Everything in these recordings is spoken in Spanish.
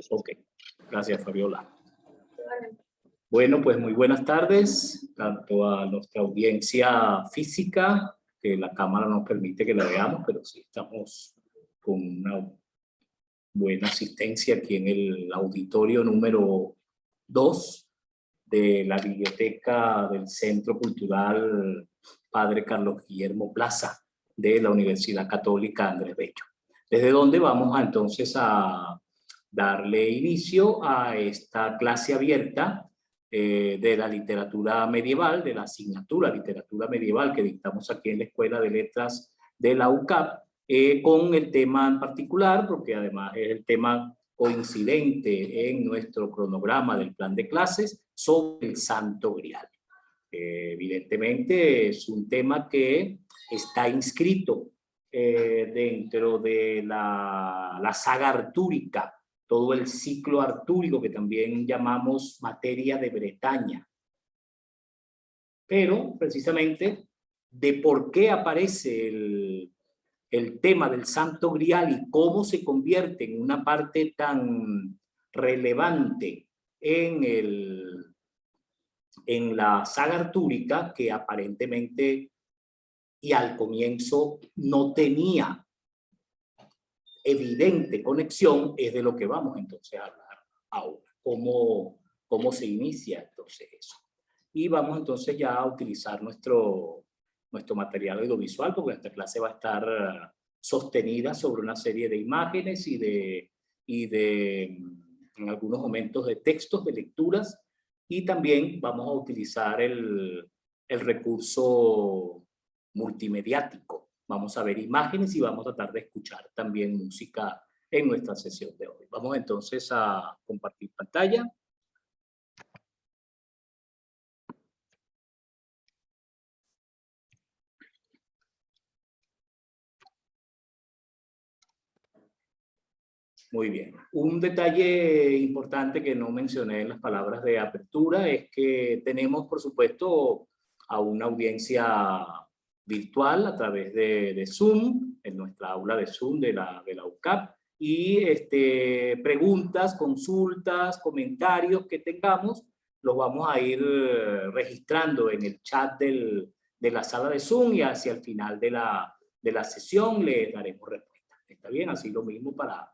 Ok, gracias Fabiola. Bueno, pues muy buenas tardes, tanto a nuestra audiencia física, que la cámara nos permite que la veamos, pero sí estamos con una buena asistencia aquí en el auditorio número 2 de la biblioteca del Centro Cultural Padre Carlos Guillermo Plaza de la Universidad Católica Andrés Bello. Desde donde vamos entonces a darle inicio a esta clase abierta de la literatura medieval, de la asignatura literatura medieval que dictamos aquí en la Escuela de Letras de la UCAP, con el tema en particular, porque además es el tema coincidente en nuestro cronograma del plan de clases, sobre el Santo Grial. Evidentemente es un tema que está inscrito dentro de la saga artúrica, todo el ciclo artúrico que también llamamos materia de Bretaña. Pero precisamente de por qué aparece el tema del Santo Grial y cómo se convierte en una parte tan relevante en la saga artúrica, que aparentemente y al comienzo no tenía evidente conexión, es de lo que vamos entonces a hablar ahora. ¿Cómo se inicia entonces eso? Y vamos entonces ya a utilizar nuestro material audiovisual, porque esta clase va a estar sostenida sobre una serie de imágenes y de en algunos momentos de textos, de lecturas, y también vamos a utilizar el recurso multimediático. Vamos a ver imágenes y vamos a tratar de escuchar también música en nuestra sesión de hoy. Vamos entonces a compartir pantalla. Muy bien. Un detalle importante que no mencioné en las palabras de apertura es que tenemos, por supuesto, a una audiencia virtual a través de Zoom, en nuestra aula de Zoom de la UCAP, y preguntas, consultas, comentarios que tengamos, los vamos a ir registrando en el chat de la sala de Zoom, y hacia el final de la sesión les daremos respuesta. ¿Está bien? Así lo mismo para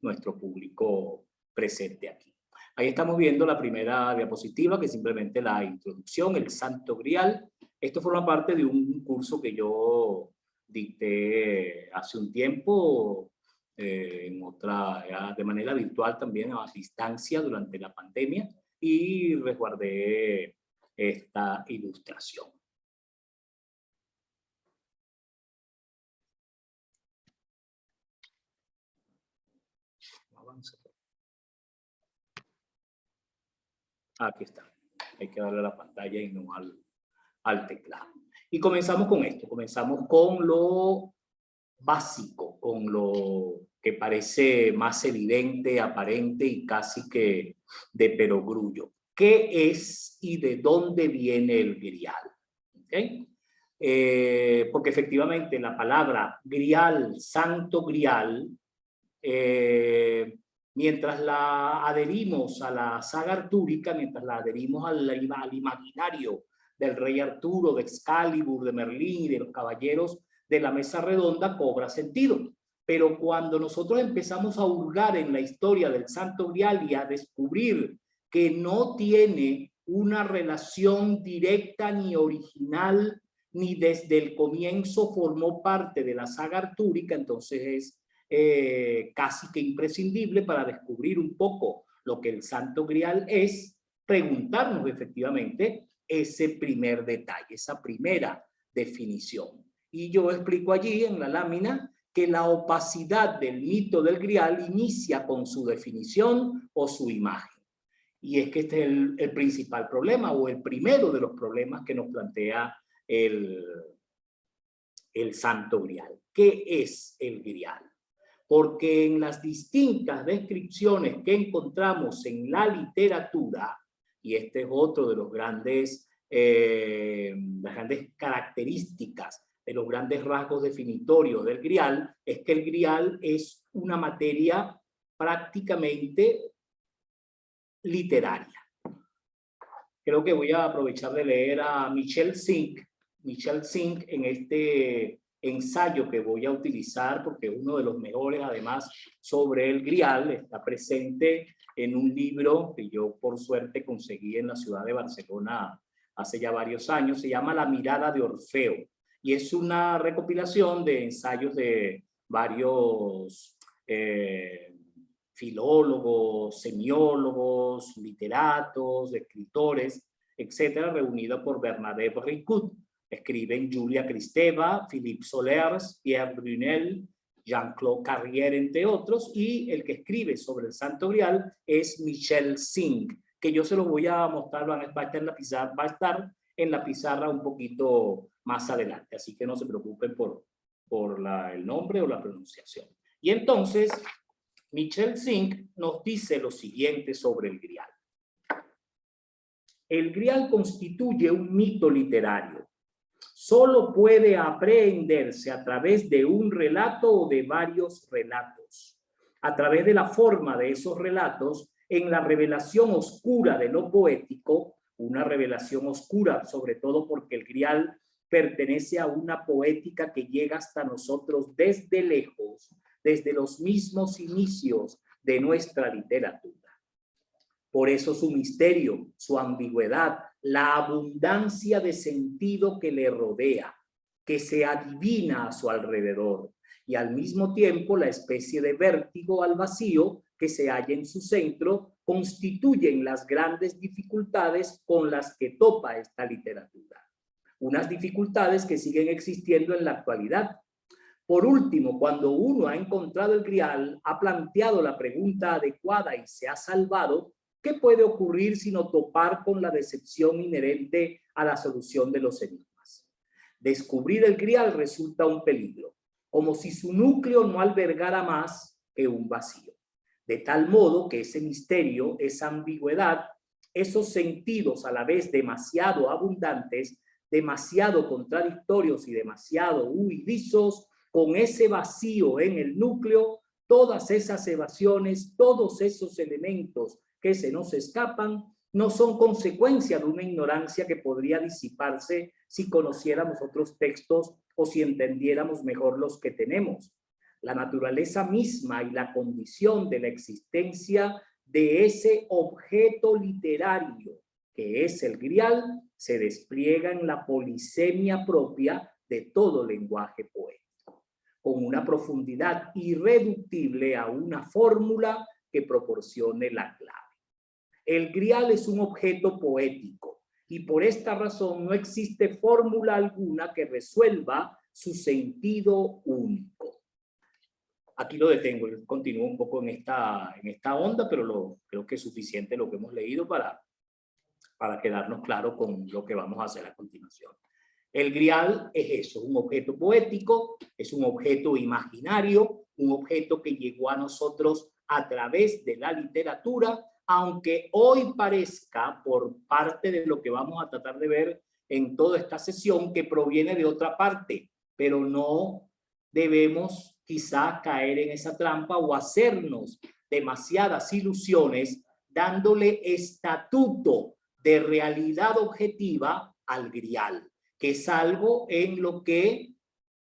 nuestro público presente aquí. Ahí estamos viendo la primera diapositiva, que es simplemente la introducción, el Santo Grial. Esto forma parte de un curso que yo dicté hace un tiempo, de manera virtual también, a distancia durante la pandemia, y resguardé esta ilustración. Aquí está. Hay que darle a la pantalla y no al teclado. Y comenzamos con esto. Comenzamos con lo básico, con lo que parece más evidente, aparente y casi que de perogrullo. ¿Qué es y de dónde viene el grial? ¿Okay? Porque efectivamente la palabra grial, santo grial, mientras la adherimos a la saga artúrica, mientras la adherimos al imaginario del rey Arturo, de Excalibur, de Merlín y de los caballeros de la mesa redonda, cobra sentido. Pero cuando nosotros empezamos a hurgar en la historia del Santo Grial y a descubrir que no tiene una relación directa ni original, ni desde el comienzo formó parte de la saga artúrica, entonces es casi que imprescindible, para descubrir un poco lo que el Santo Grial es, preguntarnos efectivamente ese primer detalle, esa primera definición. Y yo explico allí en la lámina que la opacidad del mito del Grial inicia con su definición o su imagen. Y es que este es el principal problema, o el primero de los problemas que nos plantea el Santo Grial. ¿Qué es el Grial? Porque en las distintas descripciones que encontramos en la literatura, y este es otro de los las grandes características, de los grandes rasgos definitorios del Grial, es que el Grial es una materia prácticamente literaria. Creo que voy a aprovechar de leer a Michel Zinc en este ensayo que voy a utilizar porque es uno de los mejores, además, sobre el Grial. Está presente en un libro que yo por suerte conseguí en la ciudad de Barcelona hace ya varios años. Se llama La mirada de Orfeo y es una recopilación de ensayos de varios filólogos, semiólogos, literatos, escritores, etcétera, reunida por Bernadette Bricout. Escriben Julia Kristeva, Philippe Solers, Pierre Brunel, Jean-Claude Carrière, entre otros, y el que escribe sobre el Santo Grial es Michel Zinc, que yo se lo voy a mostrar, va a estar en la pizarra un poquito más adelante, así que no se preocupen por el nombre o la pronunciación. Y entonces, Michel Zinc nos dice lo siguiente sobre el Grial. El Grial constituye un mito literario. Solo puede aprehenderse a través de un relato o de varios relatos. A través de la forma de esos relatos, en la revelación oscura de lo poético, una revelación oscura, sobre todo porque el Grial pertenece a una poética que llega hasta nosotros desde lejos, desde los mismos inicios de nuestra literatura. Por eso su misterio, su ambigüedad, la abundancia de sentido que le rodea, que se adivina a su alrededor, y al mismo tiempo la especie de vértigo al vacío que se halla en su centro, constituyen las grandes dificultades con las que topa esta literatura. Unas dificultades que siguen existiendo en la actualidad. Por último, cuando uno ha encontrado el Grial, ha planteado la pregunta adecuada y se ha salvado, ¿qué puede ocurrir sino topar con la decepción inherente a la solución de los enigmas? Descubrir el Grial resulta un peligro, como si su núcleo no albergara más que un vacío. De tal modo que ese misterio, esa ambigüedad, esos sentidos a la vez demasiado abundantes, demasiado contradictorios y demasiado huidizos, con ese vacío en el núcleo, todas esas evasiones, todos esos elementos que se nos escapan, no son consecuencia de una ignorancia que podría disiparse si conociéramos otros textos o si entendiéramos mejor los que tenemos. La naturaleza misma y la condición de la existencia de ese objeto literario que es el Grial se despliega en la polisemia propia de todo lenguaje poético, con una profundidad irreductible a una fórmula que proporcione la clave. El Grial es un objeto poético y por esta razón no existe fórmula alguna que resuelva su sentido único. Aquí lo detengo, continúo un poco en esta onda, pero creo que es suficiente lo que hemos leído para quedarnos claros con lo que vamos a hacer a continuación. El Grial es eso, un objeto poético, es un objeto imaginario, un objeto que llegó a nosotros a través de la literatura, aunque hoy parezca, por parte de lo que vamos a tratar de ver en toda esta sesión, que proviene de otra parte, pero no debemos quizá caer en esa trampa o hacernos demasiadas ilusiones dándole estatuto de realidad objetiva al Grial, que es algo en lo que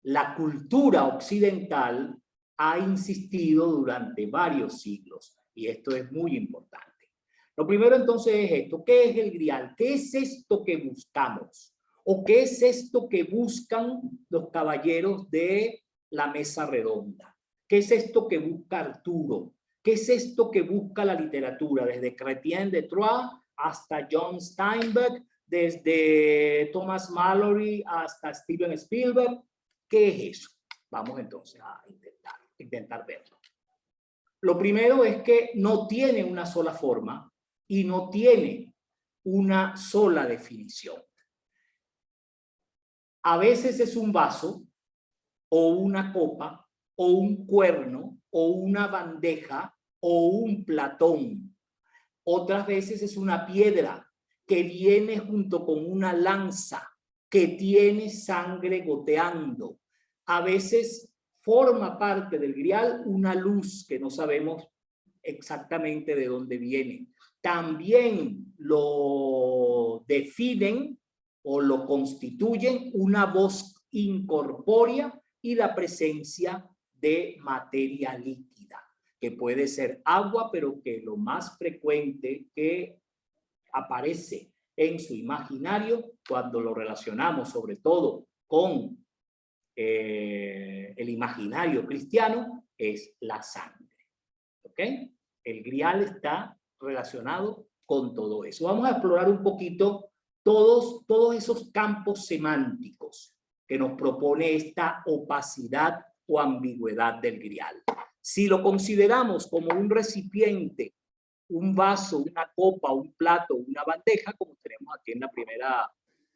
la cultura occidental ha insistido durante varios siglos, y esto es muy importante. Lo primero entonces es esto, ¿qué es el Grial? ¿Qué es esto que buscamos? ¿O qué es esto que buscan los caballeros de la mesa redonda? ¿Qué es esto que busca Arturo? ¿Qué es esto que busca la literatura? Desde Chrétien de Troyes hasta John Steinbeck, desde Thomas Malory hasta Steven Spielberg. ¿Qué es eso? Vamos entonces a intentar verlo. Lo primero es que no tiene una sola forma y no tiene una sola definición. A veces es un vaso o una copa o un cuerno o una bandeja o un platón. Otras veces es una piedra que viene junto con una lanza que tiene sangre goteando. A veces forma parte del Grial una luz que no sabemos exactamente de dónde viene. También lo definen o lo constituyen una voz incorpórea y la presencia de materia líquida, que puede ser agua, pero que lo más frecuente que aparece en su imaginario cuando lo relacionamos sobre todo con el imaginario cristiano es la sangre. ¿Ok? El grial está relacionado con todo eso. Vamos a explorar un poquito todos esos campos semánticos que nos propone esta opacidad o ambigüedad del grial. Si lo consideramos como un recipiente, un vaso, una copa, un plato, una bandeja, como tenemos aquí en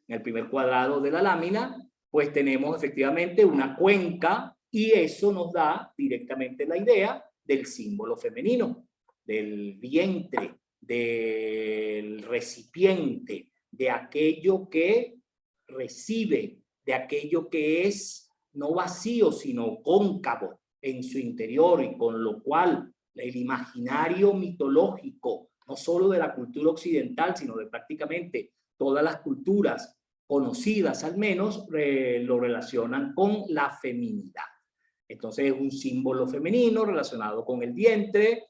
el primer cuadrado de la lámina, pues tenemos efectivamente una cuenca y eso nos da directamente la idea del símbolo femenino, del vientre, del recipiente, de aquello que recibe, de aquello que es no vacío, sino cóncavo en su interior, y con lo cual el imaginario mitológico, no solo de la cultura occidental, sino de prácticamente todas las culturas conocidas al menos, lo relacionan con la feminidad. Entonces es un símbolo femenino relacionado con el vientre,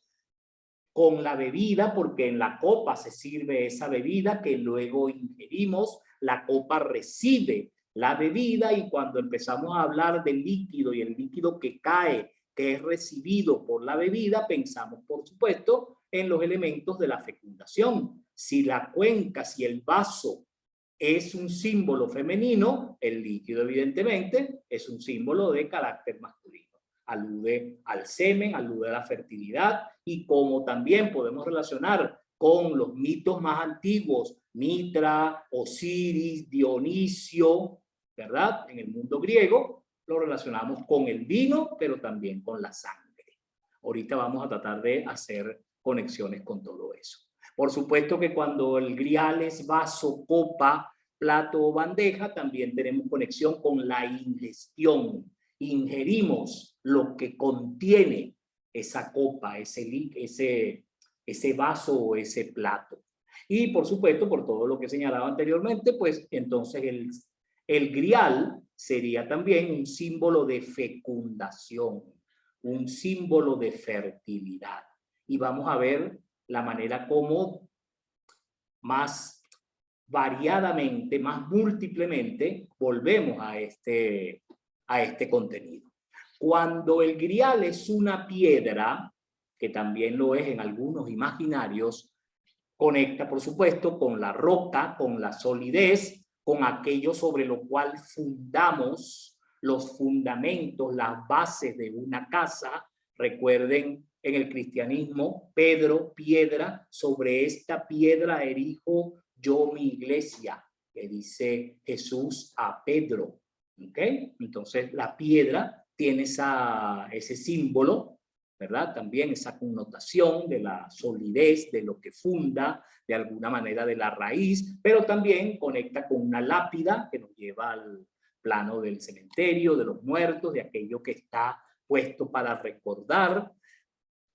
con la bebida, porque en la copa se sirve esa bebida que luego ingerimos, la copa recibe la bebida, y cuando empezamos a hablar del líquido y el líquido que cae, que es recibido por la bebida, pensamos por supuesto en los elementos de la fecundación. Si la cuenca, si el vaso es un símbolo femenino, el líquido evidentemente es un símbolo de carácter masculino. Alude al semen, alude a la fertilidad, y como también podemos relacionar con los mitos más antiguos, Mitra, Osiris, Dionisio, ¿verdad? En el mundo griego lo relacionamos con el vino, pero también con la sangre. Ahorita vamos a tratar de hacer conexiones con todo eso. Por supuesto que cuando el grial es vaso, copa, plato o bandeja, también tenemos conexión con la ingestión. Ingerimos lo que contiene esa copa, ese vaso o ese plato. Y por supuesto, por todo lo que señalaba anteriormente, pues entonces el grial sería también un símbolo de fecundación, un símbolo de fertilidad. Y vamos a ver la manera como más variadamente, más múltiplemente, volvemos a este contenido. Cuando el grial es una piedra, que también lo es en algunos imaginarios, conecta, por supuesto, con la roca, con la solidez, con aquello sobre lo cual fundamos los fundamentos, las bases de una casa. Recuerden, en el cristianismo, Pedro, piedra, sobre esta piedra erijo yo mi iglesia, que dice Jesús a Pedro. ¿Ok? Entonces, la piedra tiene ese símbolo, ¿verdad? También esa connotación de la solidez, de lo que funda, de alguna manera de la raíz, pero también conecta con una lápida que nos lleva al plano del cementerio, de los muertos, de aquello que está puesto para recordar.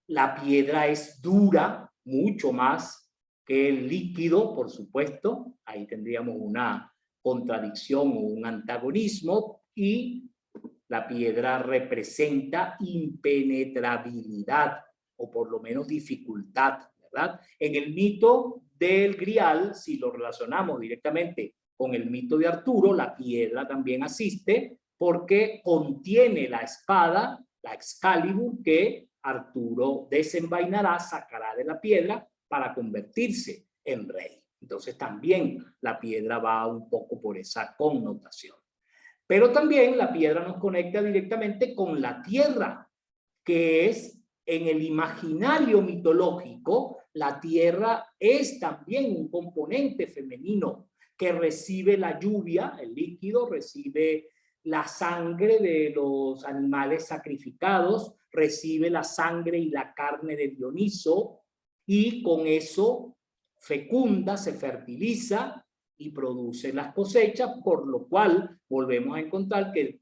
La piedra es dura, mucho más que el líquido, por supuesto. Ahí tendríamos una contradicción o un antagonismo, y la piedra representa impenetrabilidad, o por lo menos dificultad, ¿verdad? En el mito del grial, si lo relacionamos directamente con el mito de Arturo, la piedra también asiste porque contiene la espada, la Excalibur, que Arturo desenvainará, sacará de la piedra para convertirse en rey. Entonces también la piedra va un poco por esa connotación. Pero también la piedra nos conecta directamente con la tierra, que es en el imaginario mitológico, la tierra es también un componente femenino que recibe la lluvia, el líquido, recibe la sangre de los animales sacrificados, recibe la sangre y la carne de Dioniso, y con eso fecunda, se fertiliza y produce las cosechas, por lo cual volvemos a encontrar que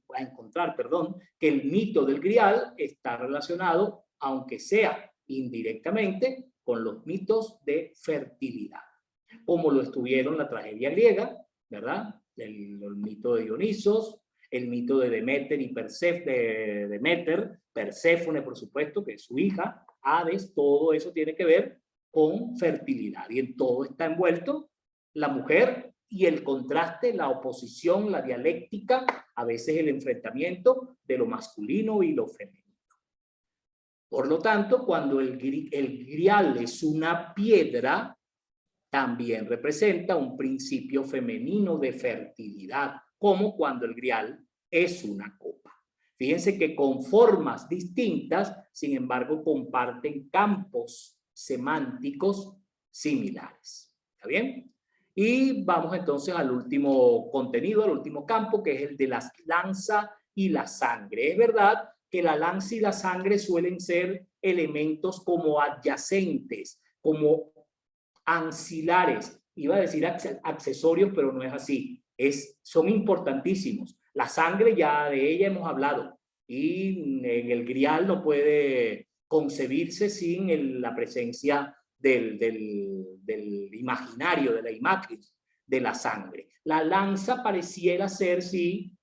el mito del grial está relacionado, aunque sea indirectamente con los mitos de fertilidad, como lo estuvieron la tragedia griega, ¿verdad? El mito de Dionisos, el mito de Deméter y Perséfone, por supuesto, que es su hija, Hades, todo eso tiene que ver con fertilidad. Y en todo está envuelto la mujer y el contraste, la oposición, la dialéctica, a veces el enfrentamiento de lo masculino y lo femenino. Por lo tanto, cuando el grial es una piedra, también representa un principio femenino de fertilidad, como cuando el grial es una copa. Fíjense que con formas distintas, sin embargo, comparten campos semánticos similares. ¿Está bien? Y vamos entonces al último contenido, al último campo, que es el de la lanza y la sangre. Es verdad que la lanza y la sangre suelen ser elementos como adyacentes, como ancilares. Iba a decir accesorios, pero no es así. Son importantísimos. La sangre, ya de ella hemos hablado, y en el grial no puede concebirse sin la presencia del imaginario, de la imagen de la sangre. La lanza pareciera ser, sí,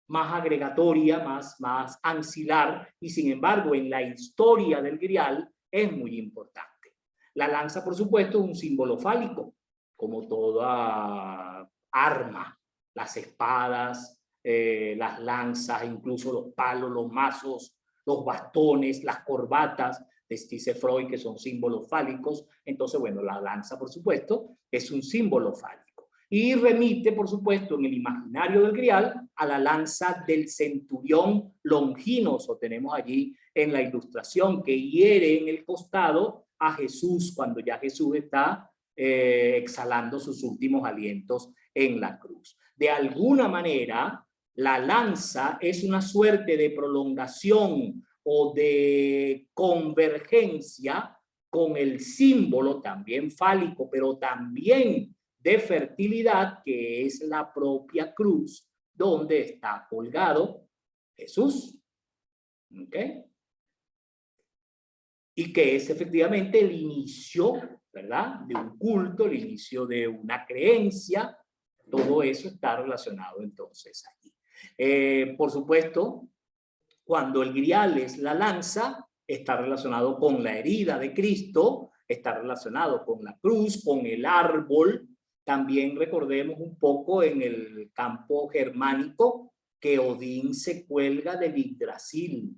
más agregatoria, más ancilar, y sin embargo en la historia del grial es muy importante. La lanza, por supuesto, es un símbolo fálico, como toda arma, las espadas, las lanzas, incluso los palos, los mazos, los bastones, las corbatas, dice Freud, que son símbolos fálicos. Entonces, bueno, la lanza, por supuesto, es un símbolo fálico. Y remite, por supuesto, en el imaginario del grial a la lanza del centurión Longinoso. Tenemos allí en la ilustración que hiere en el costado a Jesús cuando ya Jesús está exhalando sus últimos alientos en la cruz. De alguna manera, la lanza es una suerte de prolongación o de convergencia con el símbolo también fálico, pero también de fertilidad, que es la propia cruz donde está colgado Jesús. ¿Ok? Y que es efectivamente el inicio, ¿verdad?, de un culto, el inicio de una creencia. Todo eso está relacionado entonces aquí. Por supuesto, cuando el grial es la lanza, está relacionado con la herida de Cristo, está relacionado con la cruz, con el árbol. También recordemos un poco en el campo germánico que Odín se cuelga del Yggdrasil,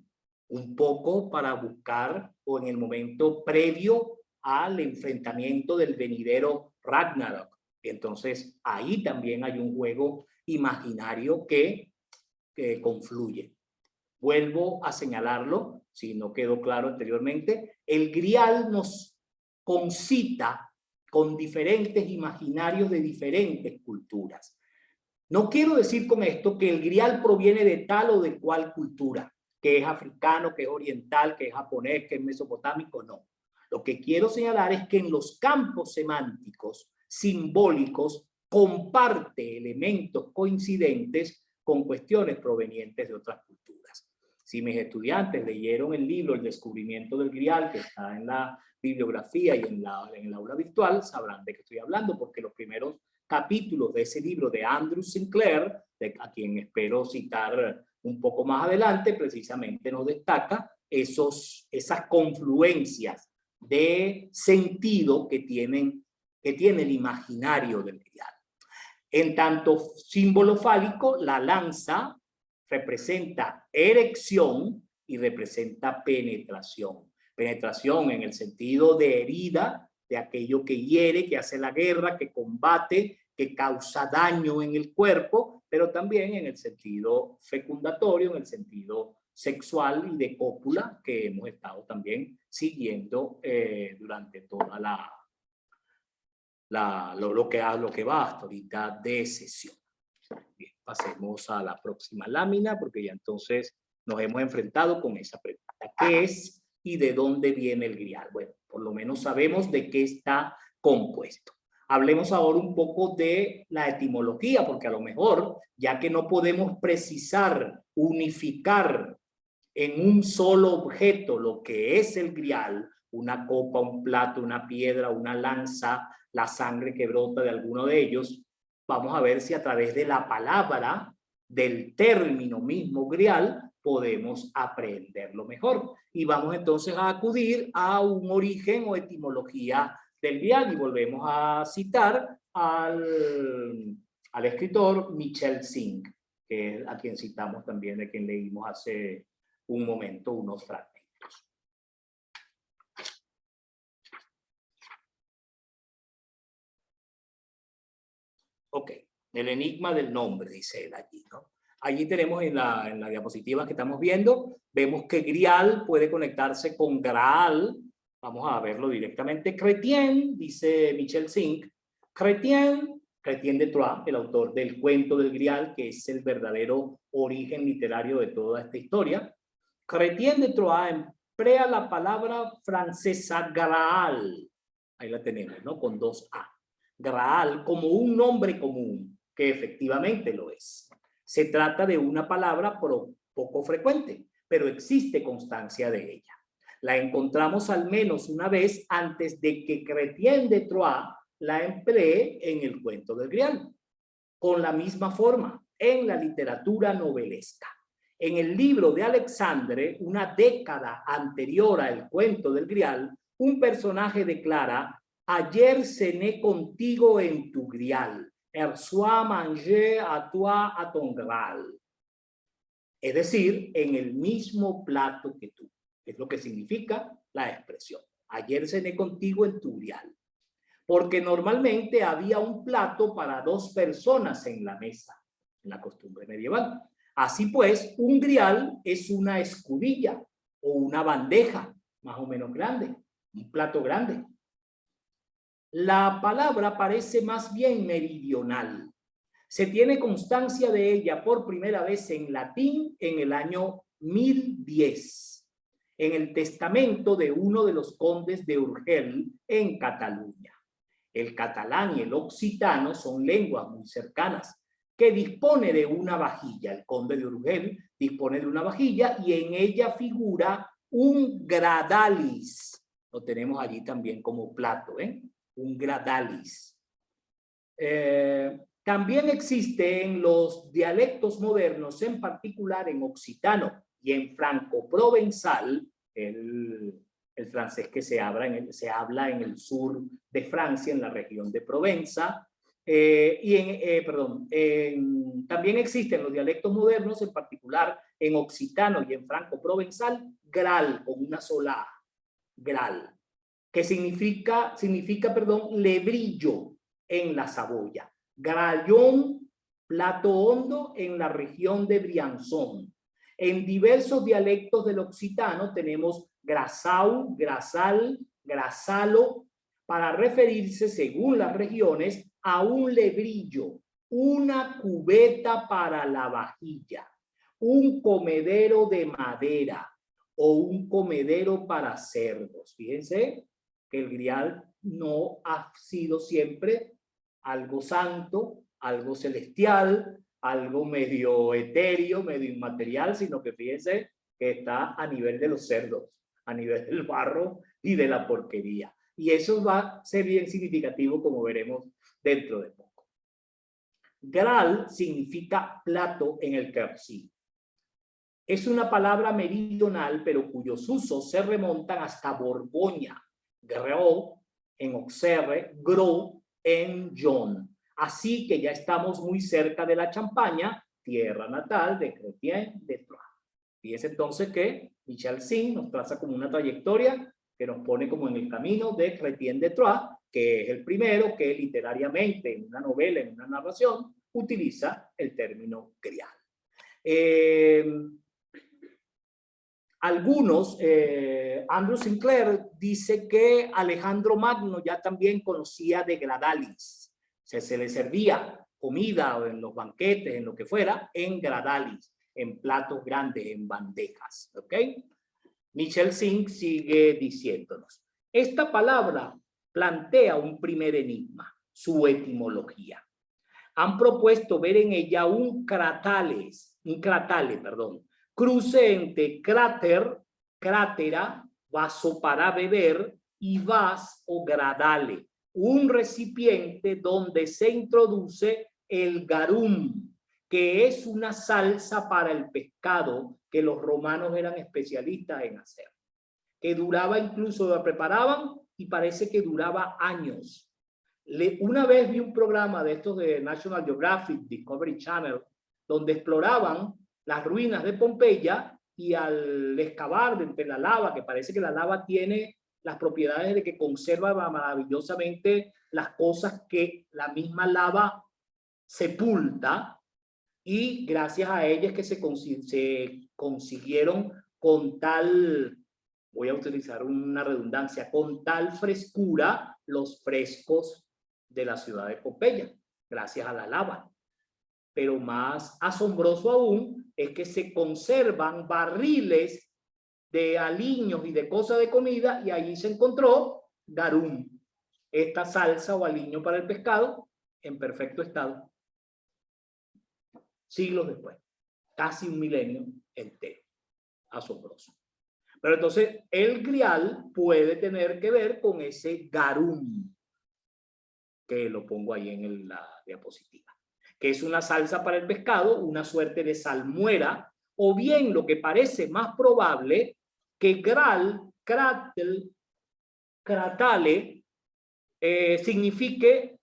un poco para buscar, o en el momento previo al enfrentamiento del venidero Ragnarok. Entonces ahí también hay un juego imaginario que confluye. Vuelvo a señalarlo, si no quedó claro anteriormente, el grial nos concita con diferentes imaginarios de diferentes culturas. No quiero decir con esto que el grial proviene de tal o de cual cultura, que es africano, que es oriental, que es japonés, que es mesopotámico, no. Lo que quiero señalar es que en los campos semánticos, simbólicos, comparte elementos coincidentes con cuestiones provenientes de otras culturas. Si mis estudiantes leyeron el libro El descubrimiento del grial, que está en la bibliografía y en el aula virtual, sabrán de qué estoy hablando, porque los primeros capítulos de ese libro de Andrew Sinclair, a quien espero citar un poco más adelante, precisamente nos destaca esas confluencias de sentido que tiene el imaginario del grial. En tanto símbolo fálico, la lanza representa erección y representa penetración. Penetración en el sentido de herida, de aquello que hiere, que hace la guerra, que combate, que causa daño en el cuerpo, pero también en el sentido fecundatorio, en el sentido sexual y de cópula, que hemos estado también siguiendo durante toda lo que va hasta ahorita de sesión. Bien, pasemos a la próxima lámina, porque ya entonces nos hemos enfrentado con esa pregunta. ¿Qué es y de dónde viene el grial? Bueno, por lo menos sabemos de qué está compuesto. Hablemos ahora un poco de la etimología, porque a lo mejor, ya que no podemos precisar, unificar en un solo objeto lo que es el grial, una copa, un plato, una piedra, una lanza, la sangre que brota de alguno de ellos. Vamos a ver si a través de la palabra, del término mismo grial, podemos aprenderlo mejor. Y vamos entonces a acudir a un origen o etimología del grial y volvemos a citar al escritor Michel Cinq, que es a quien citamos también, de quien leímos hace un momento unos fragmentos. Ok, el enigma del nombre, dice él allí, ¿no? Allí tenemos en la diapositiva que estamos viendo, vemos que grial puede conectarse con graal. Vamos a verlo directamente. Chrétien, dice Michel Cinq, Chrétien de Troyes, el autor del cuento del grial, que es el verdadero origen literario de toda esta historia. Chrétien de Troyes emplea la palabra francesa graal. Ahí la tenemos, ¿no? Con dos A. Graal como un nombre común, que efectivamente lo es. Se trata de una palabra poco frecuente, pero existe constancia de ella. La encontramos al menos una vez antes de que Chrétien de Troyes la emplee en el cuento del grial, con la misma forma en la literatura novelesca. En el libro de Alexandre, una década anterior al cuento del grial, un personaje declara: ayer cené contigo en tu grial, hier soir mangé à toi à ton graal. Es decir, en el mismo plato que tú. Es lo que significa la expresión. Ayer cené contigo en tu grial. Porque normalmente había un plato para dos personas en la mesa, en la costumbre medieval. Así pues, un grial es una escudilla o una bandeja más o menos grande, un plato grande. La palabra parece más bien meridional. Se tiene constancia de ella por primera vez en latín en el año 1010, en el testamento de uno de los condes de Urgel en Cataluña. El catalán y el occitano son lenguas muy cercanas, que dispone de una vajilla. El conde de Urgel dispone de una vajilla y en ella figura un gradalis. Lo tenemos allí también como plato, ¿eh? Un gradalis. También existe en los dialectos modernos, en particular en occitano y en franco-provenzal, el francés que se habla en el sur de Francia, en la región de Provenza, también existen los dialectos modernos, en particular en occitano y en franco-provenzal, gral, con una sola A, gral, que significa lebrillo en la Saboya, grallón, plato hondo en la región de Briançon. En diversos dialectos del occitano tenemos grasau, grasal, grasalo, para referirse, según las regiones, a un lebrillo, una cubeta para la vajilla, un comedero de madera o un comedero para cerdos. Fíjense que el grial no ha sido siempre algo santo, algo celestial, algo medio etéreo, medio inmaterial, sino que fíjense que está a nivel de los cerdos, a nivel del barro y de la porquería. Y eso va a ser bien significativo, como veremos dentro de poco. Graal significa plato en el quercí. Es una palabra meridional, pero cuyos usos se remontan hasta Borgoña, Gros en Auxerre, Gros en Jon. Así que ya estamos muy cerca de la Champaña, tierra natal de Chrétien de Troyes. Fíjense entonces que Michel Cinq nos traza como una trayectoria que nos pone como en el camino de Chrétien de Troyes, que es el primero que literariamente en una novela, en una narración, utiliza el término grial. Algunos, Andrew Sinclair dice que Alejandro Magno ya también conocía de gradalis. O sea, se le servía comida o en los banquetes, en lo que fuera, en gradalis, en platos grandes, en bandejas. ¿Ok? Michel Cinq sigue diciéndonos: esta palabra plantea un primer enigma, su etimología. Han propuesto ver en ella un cratale, cruce entre cráter, crátera, vaso para beber y vas o gradale, un recipiente donde se introduce el garum, que es una salsa para el pescado que los romanos eran especialistas en hacer, que duraba, incluso la preparaban y parece que duraba años. Una vez vi un programa de estos de National Geographic, Discovery Channel, donde exploraban las ruinas de Pompeya y al excavar entre la lava, que parece que la lava tiene las propiedades de que conserva maravillosamente las cosas que la misma lava sepulta, y gracias a ellas que se consiguieron con tal, voy a utilizar una redundancia, con tal frescura los frescos de la ciudad de Pompeya, gracias a la lava. Pero más asombroso aún es que se conservan barriles de aliños y de cosas de comida, y allí se encontró garum, esta salsa o aliño para el pescado en perfecto estado. Siglos después, casi un milenio entero. Asombroso. Pero entonces el grial puede tener que ver con ese garum, que lo pongo ahí en la diapositiva, que es una salsa para el pescado, una suerte de salmuera, o bien lo que parece más probable, que gral, kratel, kratale, signifique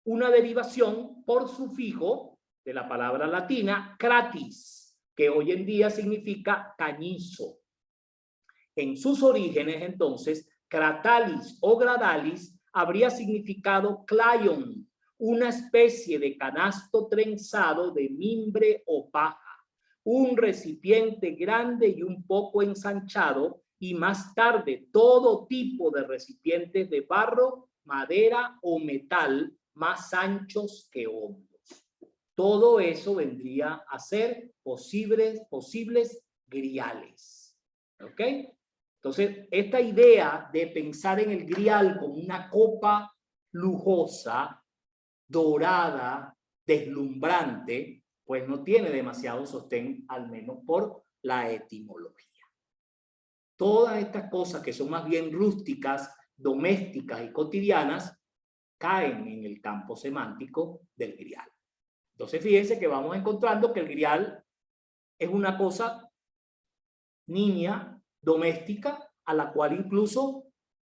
una derivación por sufijo de la palabra latina kratis, que hoy en día significa cañizo. En sus orígenes, entonces, kratalis o gradalis habría significado clayon, una especie de canasto trenzado de mimbre o paja, un recipiente grande y un poco ensanchado, y más tarde todo tipo de recipientes de barro, madera o metal más anchos que hondos. Todo eso vendría a ser posibles griales. ¿Ok? Entonces, esta idea de pensar en el grial como una copa lujosa, dorada, deslumbrante, pues no tiene demasiado sostén, al menos por la etimología. Todas estas cosas que son más bien rústicas, domésticas y cotidianas, caen en el campo semántico del grial. Entonces, fíjense que vamos encontrando que el grial es una cosa niña, doméstica, a la cual incluso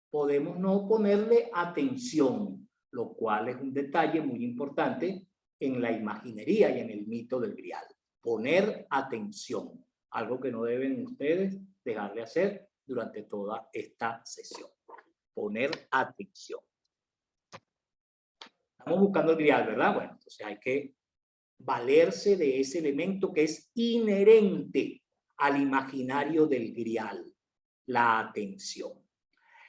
podemos no ponerle atención, lo cual es un detalle muy importante en la imaginería y en el mito del grial. Poner atención, algo que no deben ustedes dejar de hacer durante toda esta sesión. Poner atención. Estamos buscando el grial, ¿verdad? Bueno, entonces hay que valerse de ese elemento que es inherente al imaginario del grial, la atención.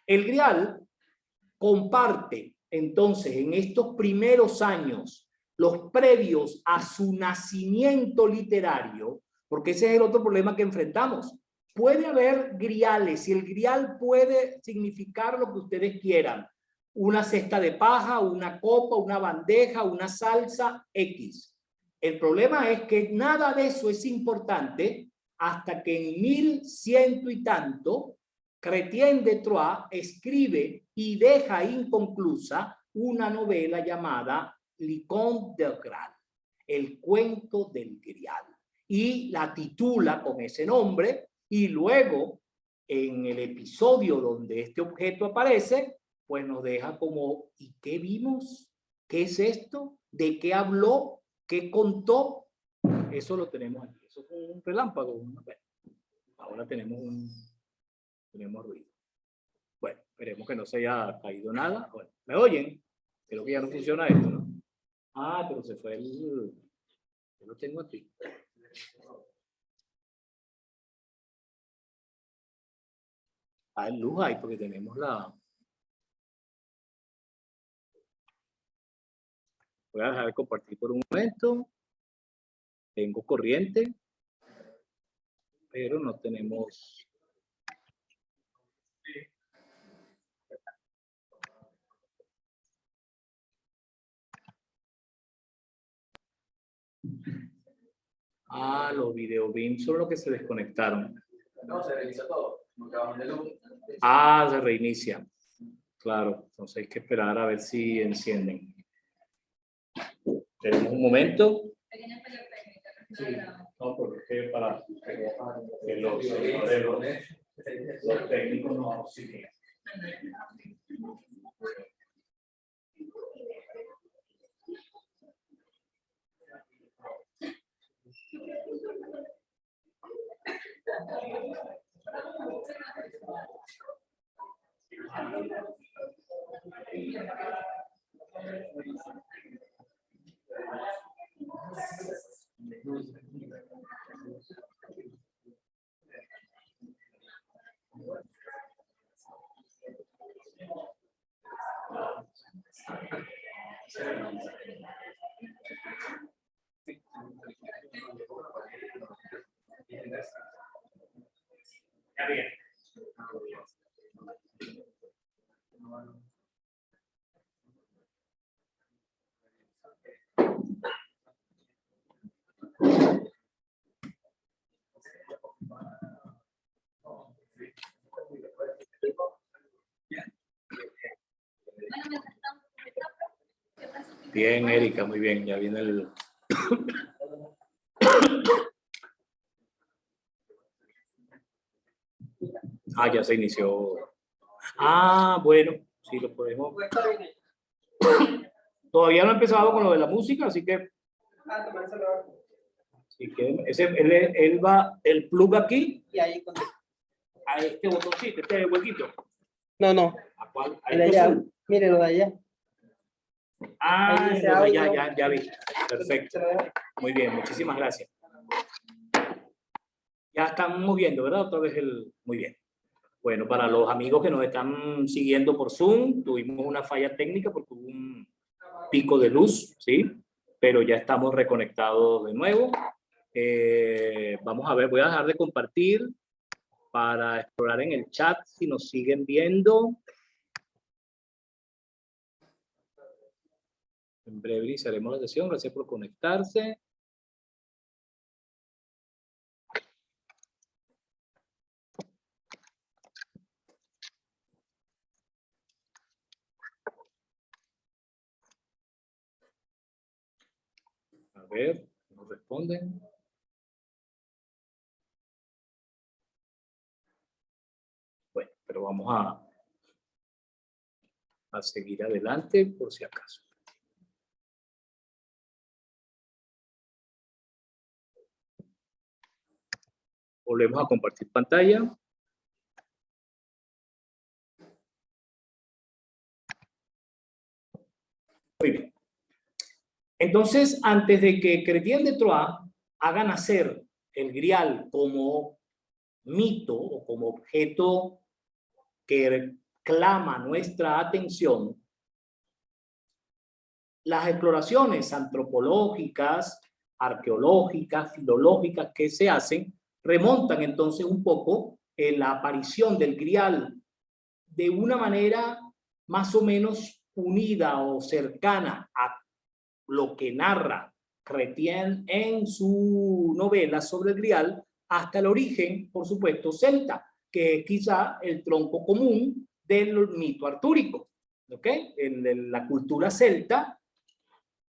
El grial comparte entonces en estos primeros años, los previos a su nacimiento literario, porque ese es el otro problema que enfrentamos. Puede haber griales y el grial puede significar lo que ustedes quieran. Una cesta de paja, una copa, una bandeja, una salsa X. El problema es que nada de eso es importante hasta que en 1100 y tanto Chrétien de Troyes escribe y deja inconclusa una novela llamada Le Conte del Graal, el cuento del grial, y la titula con ese nombre, y luego en el episodio donde este objeto aparece, pues nos deja como, ¿y qué vimos? ¿Qué es esto? ¿De qué habló? ¿Qué contó? Eso lo tenemos aquí. Eso fue un relámpago. Bueno, ahora tenemos ruido. Bueno, esperemos que no se haya caído nada. Bueno, ¿me oyen? Creo que ya no funciona esto, ¿no? Ah, pero se fue el... Yo lo tengo aquí. Hay luz ahí porque tenemos la... Voy a dejar de compartir por un momento. Tengo corriente, pero no tenemos... Ah, los video beams son los que se desconectaron. No, se reinicia todo. Ah, se reinicia. Claro, entonces hay que esperar a ver si encienden. Tenemos un momento. Sí, no, porque para que los técnicos no auxilien. Ya bien. Bien, Erika, muy bien. Ya viene el... Ah, ya se inició. Ah, bueno, sí, lo podemos. Todavía no he empezado con lo de la música, así que... Así que él va el plug aquí. Y ahí con... A este botoncito, este huequito. No. ¿A cuál? ¿A El de este allá. azul? Mire lo de allá. Ah, Ahí dice ya, audio. ya vi. Perfecto. Muy bien, muchísimas gracias. Ya están moviendo, ¿verdad? Otra vez el... Muy bien. Bueno, para los amigos que nos están siguiendo por Zoom, tuvimos una falla técnica porque hubo un pico de luz, ¿sí? Pero ya estamos reconectados de nuevo. Vamos a ver, voy a dejar de compartir para explorar en el chat si nos siguen viendo. En breve iniciaremos la sesión. Gracias por conectarse. A ver, nos responden. Bueno, pero vamos a seguir adelante por si acaso. Volvemos a compartir pantalla. Muy bien. Entonces, antes de que Chrétien de Troyes haga nacer el Grial como mito o como objeto que clama nuestra atención, las exploraciones antropológicas, arqueológicas, filológicas que se hacen remontan entonces un poco en la aparición del Grial de una manera más o menos unida o cercana a lo que narra Chrétien en su novela sobre el Grial, hasta el origen, por supuesto, celta, que es quizá el tronco común del mito artúrico. ¿Okay? La cultura celta,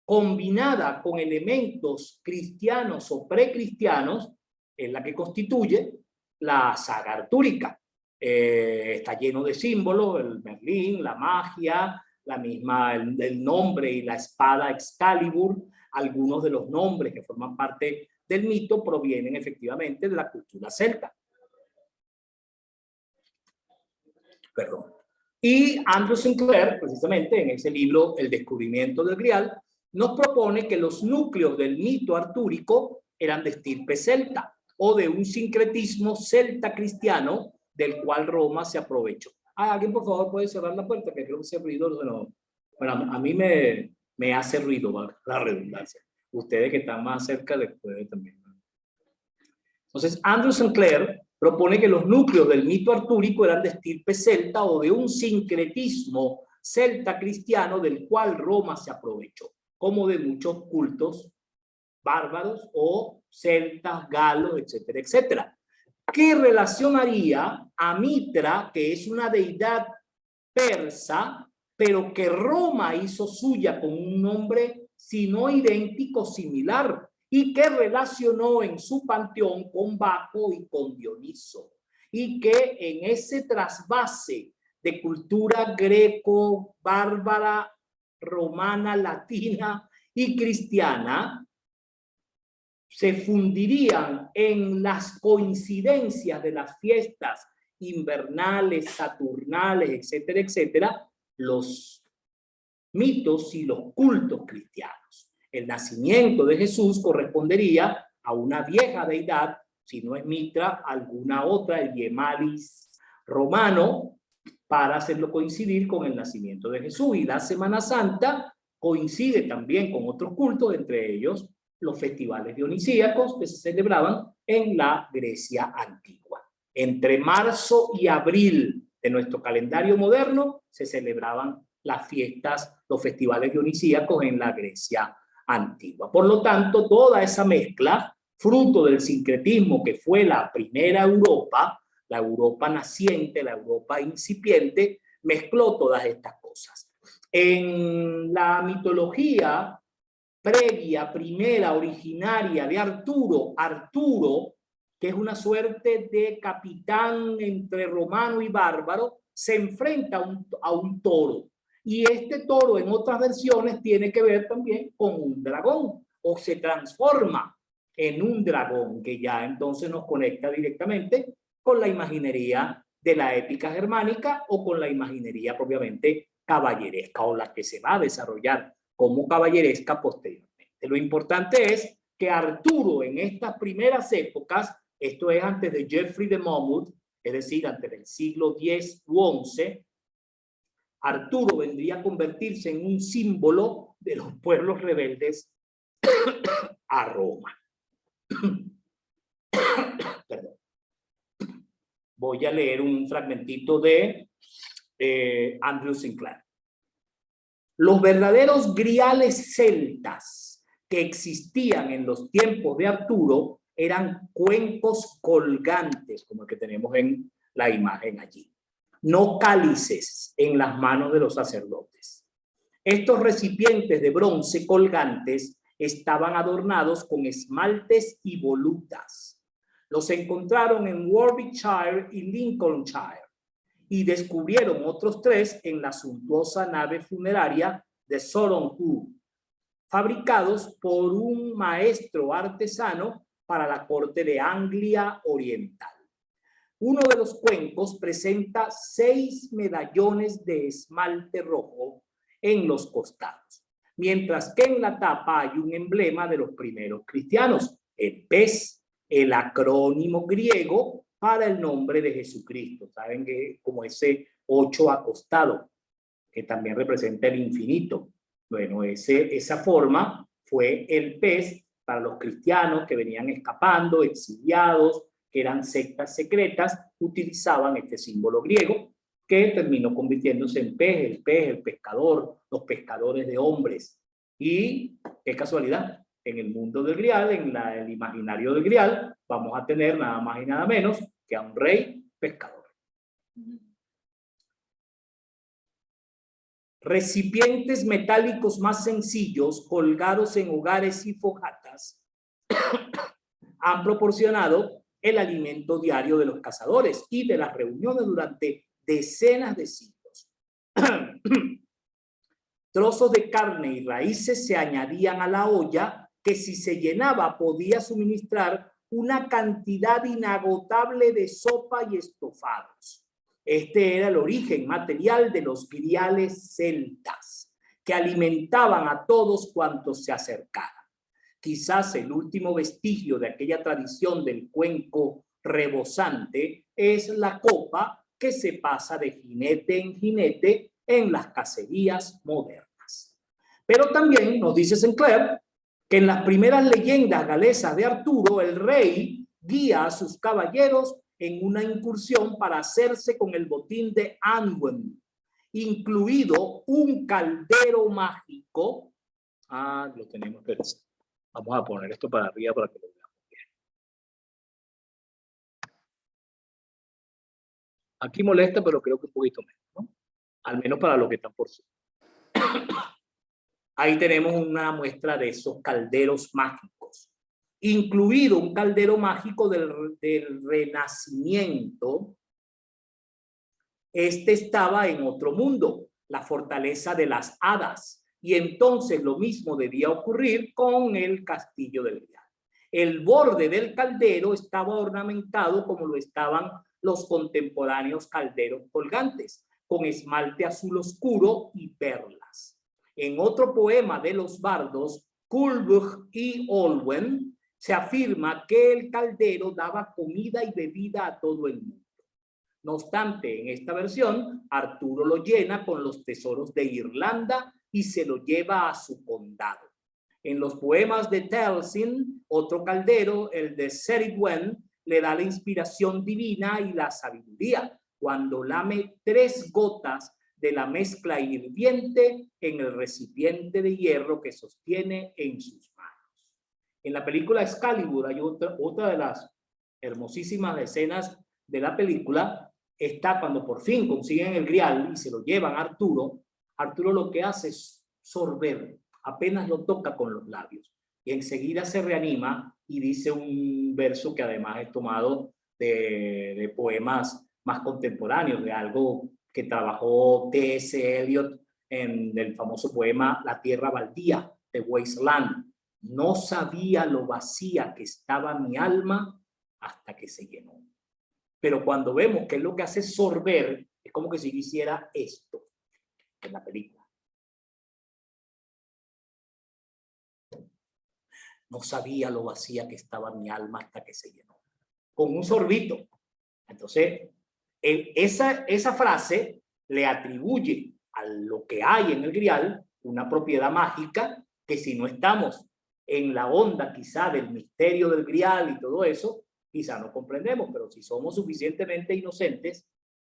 combinada con elementos cristianos o precristianos, es la que constituye la saga artúrica. Está lleno de símbolos, el Merlín, la magia, la misma, el nombre y la espada Excalibur. Algunos de los nombres que forman parte del mito provienen efectivamente de la cultura celta. Perdón. Y Andrew Sinclair, precisamente en ese libro El descubrimiento del Grial, nos propone que los núcleos del mito artúrico eran de estirpe celta o de un sincretismo celta cristiano del cual Roma se aprovechó. ¿Alguien por favor puede cerrar la puerta? Que creo que ese ruido, bueno, a mí me hace ruido, la redundancia. Ustedes que están más cerca les puede también. Entonces, Andrew Sinclair propone que los núcleos del mito artúrico eran de estirpe celta o de un sincretismo celta cristiano del cual Roma se aprovechó, como de muchos cultos bárbaros o celtas, galos, etcétera, etcétera. que relacionaría a Mitra, que es una deidad persa, pero que Roma hizo suya con un nombre, si no idéntico, similar, y que relacionó en su panteón con Baco y con Dioniso. Y que en ese trasvase de cultura greco, bárbara, romana, latina y cristiana, se fundirían en las coincidencias de las fiestas invernales, saturnales, etcétera, etcétera, los mitos y los cultos cristianos. El nacimiento de Jesús correspondería a una vieja deidad, si no es Mitra, alguna otra, el Yemalis romano, para hacerlo coincidir con el nacimiento de Jesús. Y la Semana Santa coincide también con otros cultos, entre ellos los festivales dionisíacos que se celebraban en la Grecia antigua. Entre marzo y abril de nuestro calendario moderno se celebraban las fiestas, los festivales dionisíacos en la Grecia antigua. Por lo tanto, toda esa mezcla, fruto del sincretismo que fue la primera Europa, la Europa naciente, la Europa incipiente, mezcló todas estas cosas. En la mitología previa, primera, originaria de Arturo, Arturo, que es una suerte de capitán entre romano y bárbaro, se enfrenta a un toro. Y este toro en otras versiones tiene que ver también con un dragón, o se transforma en un dragón, que ya entonces nos conecta directamente con la imaginería de la épica germánica o con la imaginería propiamente caballeresca, o la que se va a desarrollar como caballeresca posteriormente. Lo importante es que Arturo en estas primeras épocas, esto es antes de Geoffrey de Monmouth, es decir, antes del siglo X u XI, Arturo vendría a convertirse en un símbolo de los pueblos rebeldes a Roma. Perdón. Voy a leer un fragmentito de Andrew Sinclair. Los verdaderos griales celtas que existían en los tiempos de Arturo eran cuencos colgantes, como el que tenemos en la imagen allí, no cálices en las manos de los sacerdotes. Estos recipientes de bronce colgantes estaban adornados con esmaltes y volutas. Los encontraron en Warwickshire y Lincolnshire y descubrieron otros 3 en la suntuosa nave funeraria de Soronhu, fabricados por un maestro artesano para la corte de Anglia Oriental. Uno de los cuencos presenta 6 medallones de esmalte rojo en los costados, mientras que en la tapa hay un emblema de los primeros cristianos, el pez, el acrónimo griego para el nombre de Jesucristo. Saben que como ese 8 acostado, que también representa el infinito. Bueno, esa forma fue el pez para los cristianos que venían escapando, exiliados, que eran sectas secretas, utilizaban este símbolo griego que terminó convirtiéndose en pez, el pescador, los pescadores de hombres. Y qué casualidad, en el mundo del Grial, en el imaginario del Grial, vamos a tener nada más y nada menos que a un rey pescador. Recipientes metálicos más sencillos, colgados en hogares y fogatas, han proporcionado el alimento diario de los cazadores y de las reuniones durante decenas de siglos. Trozos de carne y raíces se añadían a la olla que, si se llenaba, podía suministrar una cantidad inagotable de sopa y estofados. Este era el origen material de los griales celtas, que alimentaban a todos cuantos se acercaban. Quizás el último vestigio de aquella tradición del cuenco rebosante es la copa que se pasa de jinete en jinete en las cacerías modernas. Pero también nos dice Sinclair que en las primeras leyendas galesas de Arturo, el rey guía a sus caballeros en una incursión para hacerse con el botín de Anwen, incluido un caldero mágico. Lo tenemos que decir. Vamos a poner esto para arriba para que lo veamos bien. Aquí molesta, pero creo que un poquito menos, ¿no? Al menos para los que están por Zoom. Ahí tenemos una muestra de esos calderos mágicos, incluido un caldero mágico del Renacimiento. Este estaba en otro mundo, la fortaleza de las hadas, y entonces lo mismo debía ocurrir con el castillo del Grial. El borde del caldero estaba ornamentado como lo estaban los contemporáneos calderos colgantes, con esmalte azul oscuro y perlas. En otro poema de los bardos, Culbach y Olwen, se afirma que el caldero daba comida y bebida a todo el mundo. No obstante, en esta versión, Arturo lo llena con los tesoros de Irlanda y se lo lleva a su condado. En los poemas de Taliesin, otro caldero, el de Cerridwen, le da la inspiración divina y la sabiduría cuando lame 3 gotas de la mezcla hirviente en el recipiente de hierro que sostiene en sus manos. En la película Excalibur hay otra de las hermosísimas escenas de la película. Está cuando por fin consiguen el Grial y se lo llevan a Arturo. Arturo lo que hace es sorber, apenas lo toca con los labios y enseguida se reanima y dice un verso que además es tomado de poemas más contemporáneos, de algo que trabajó T.S. Eliot en el famoso poema La tierra baldía de Wasteland. No sabía lo vacía que estaba mi alma hasta que se llenó. Pero cuando vemos que es lo que hace sorber, es como que si hiciera esto en la película. No sabía lo vacía que estaba mi alma hasta que se llenó. Con un sorbito. Entonces, esa frase le atribuye a lo que hay en el Grial una propiedad mágica que si no estamos en la onda quizá del misterio del Grial y todo eso, quizá no comprendemos, pero si somos suficientemente inocentes,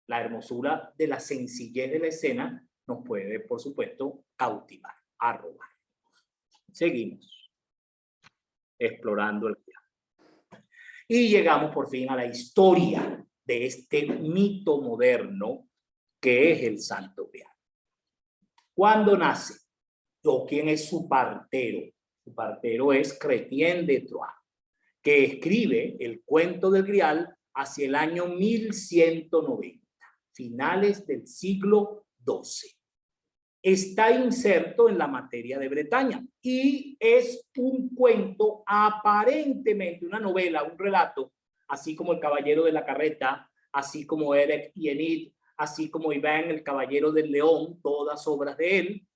la hermosura de la sencillez de la escena nos puede, por supuesto, cautivar, arrobar. Seguimos explorando el Grial. Y llegamos por fin a la historia de este mito moderno que es el Santo Grial. ¿Cuándo nace? ¿O quién es su partero? Su partero es Chrétien de Troyes, que escribe el cuento del Grial hacia el año 1190, finales del siglo XII. Está inserto en la materia de Bretaña y es un cuento aparentemente, una novela, un relato, así como El Caballero de la Carreta, así como Eric y Enid, así como Iván el Caballero del León, todas obras de él,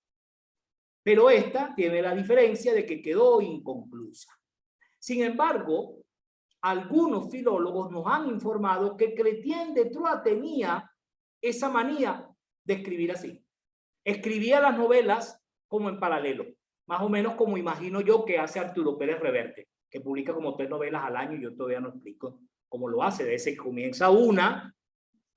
pero esta tiene la diferencia de que quedó inconclusa. Sin embargo, algunos filólogos nos han informado que Chrétien de Troyes tenía esa manía de escribir así. Escribía las novelas como en paralelo, más o menos como imagino yo que hace Arturo Pérez Reverte, que publica como 3 novelas al año y yo todavía no explico cómo lo hace. De ese comienza una,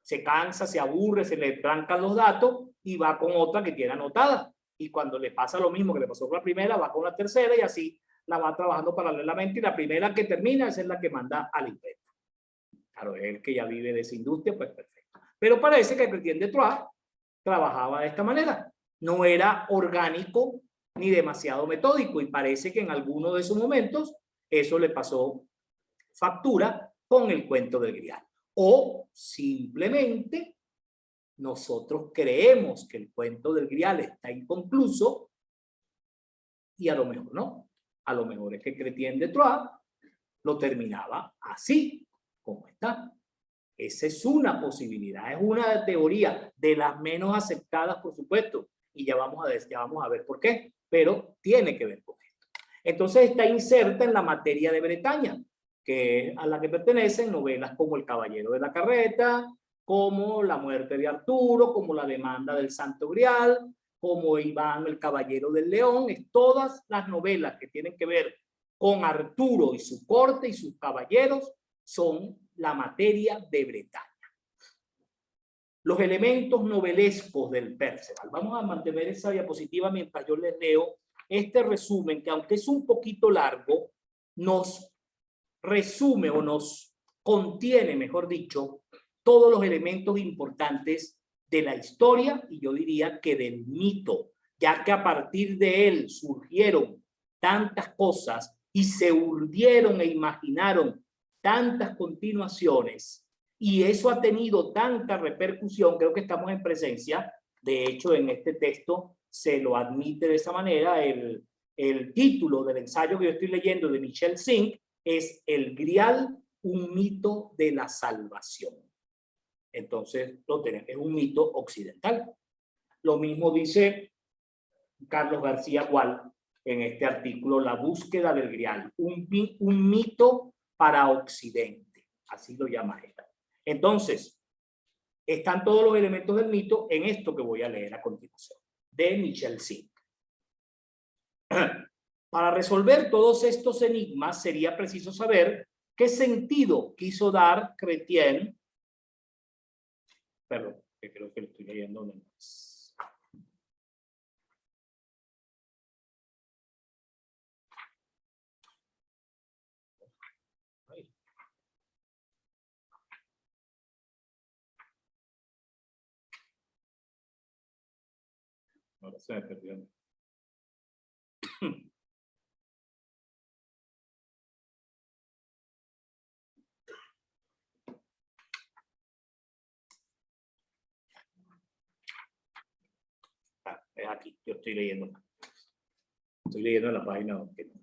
se cansa, se aburre, se le trancan los datos y va con otra que tiene anotada. Y cuando le pasa lo mismo que le pasó con la primera, va con la tercera y así la va trabajando paralelamente y la primera que termina esa es la que manda a la imprenta. Claro, el que ya vive de esa industria, pues perfecto. Pero parece que Chrétien de Troyes trabajaba de esta manera. No era orgánico ni demasiado metódico y parece que en alguno de esos momentos eso le pasó factura con el cuento del Grial. O simplemente nosotros creemos que el cuento del Grial está inconcluso y a lo mejor no. A lo mejor es que Chrétien de Troyes lo terminaba así como está. Esa es una posibilidad, es una teoría de las menos aceptadas, por supuesto, y ya vamos a ver por qué, pero tiene que ver con esto. Entonces está inserta en la materia de Bretaña, que a la que pertenecen novelas como El Caballero de la Carreta, como La muerte de Arturo, como La demanda del Santo Grial, como Iván el Caballero del León, es todas las novelas que tienen que ver con Arturo y su corte y sus caballeros son la materia de Bretaña. Los elementos novelescos del Perceval. Vamos a mantener esa diapositiva mientras yo les leo este resumen que aunque es un poquito largo, nos resume o nos contiene, mejor dicho, todos los elementos importantes de la historia y yo diría que del mito, ya que a partir de él surgieron tantas cosas y se urdieron e imaginaron tantas continuaciones y eso ha tenido tanta repercusión. Creo que estamos en presencia, de hecho en este texto se lo admite de esa manera. El título del ensayo que yo estoy leyendo de Michel Sink es El Grial, un mito de la salvación. Entonces lo tenemos, es un mito occidental. Lo mismo dice Carlos García Gual en este artículo, La búsqueda del Grial, un mito para Occidente, así lo llama él. Entonces, están todos los elementos del mito en esto que voy a leer a continuación, de Michel Sink. Para resolver todos estos enigmas sería preciso saber qué sentido quiso dar Chrétien, perdón, que creo que lo estoy leyendo menos. Ahora se me perdió. Es aquí, yo estoy leyendo. Estoy leyendo en la página que no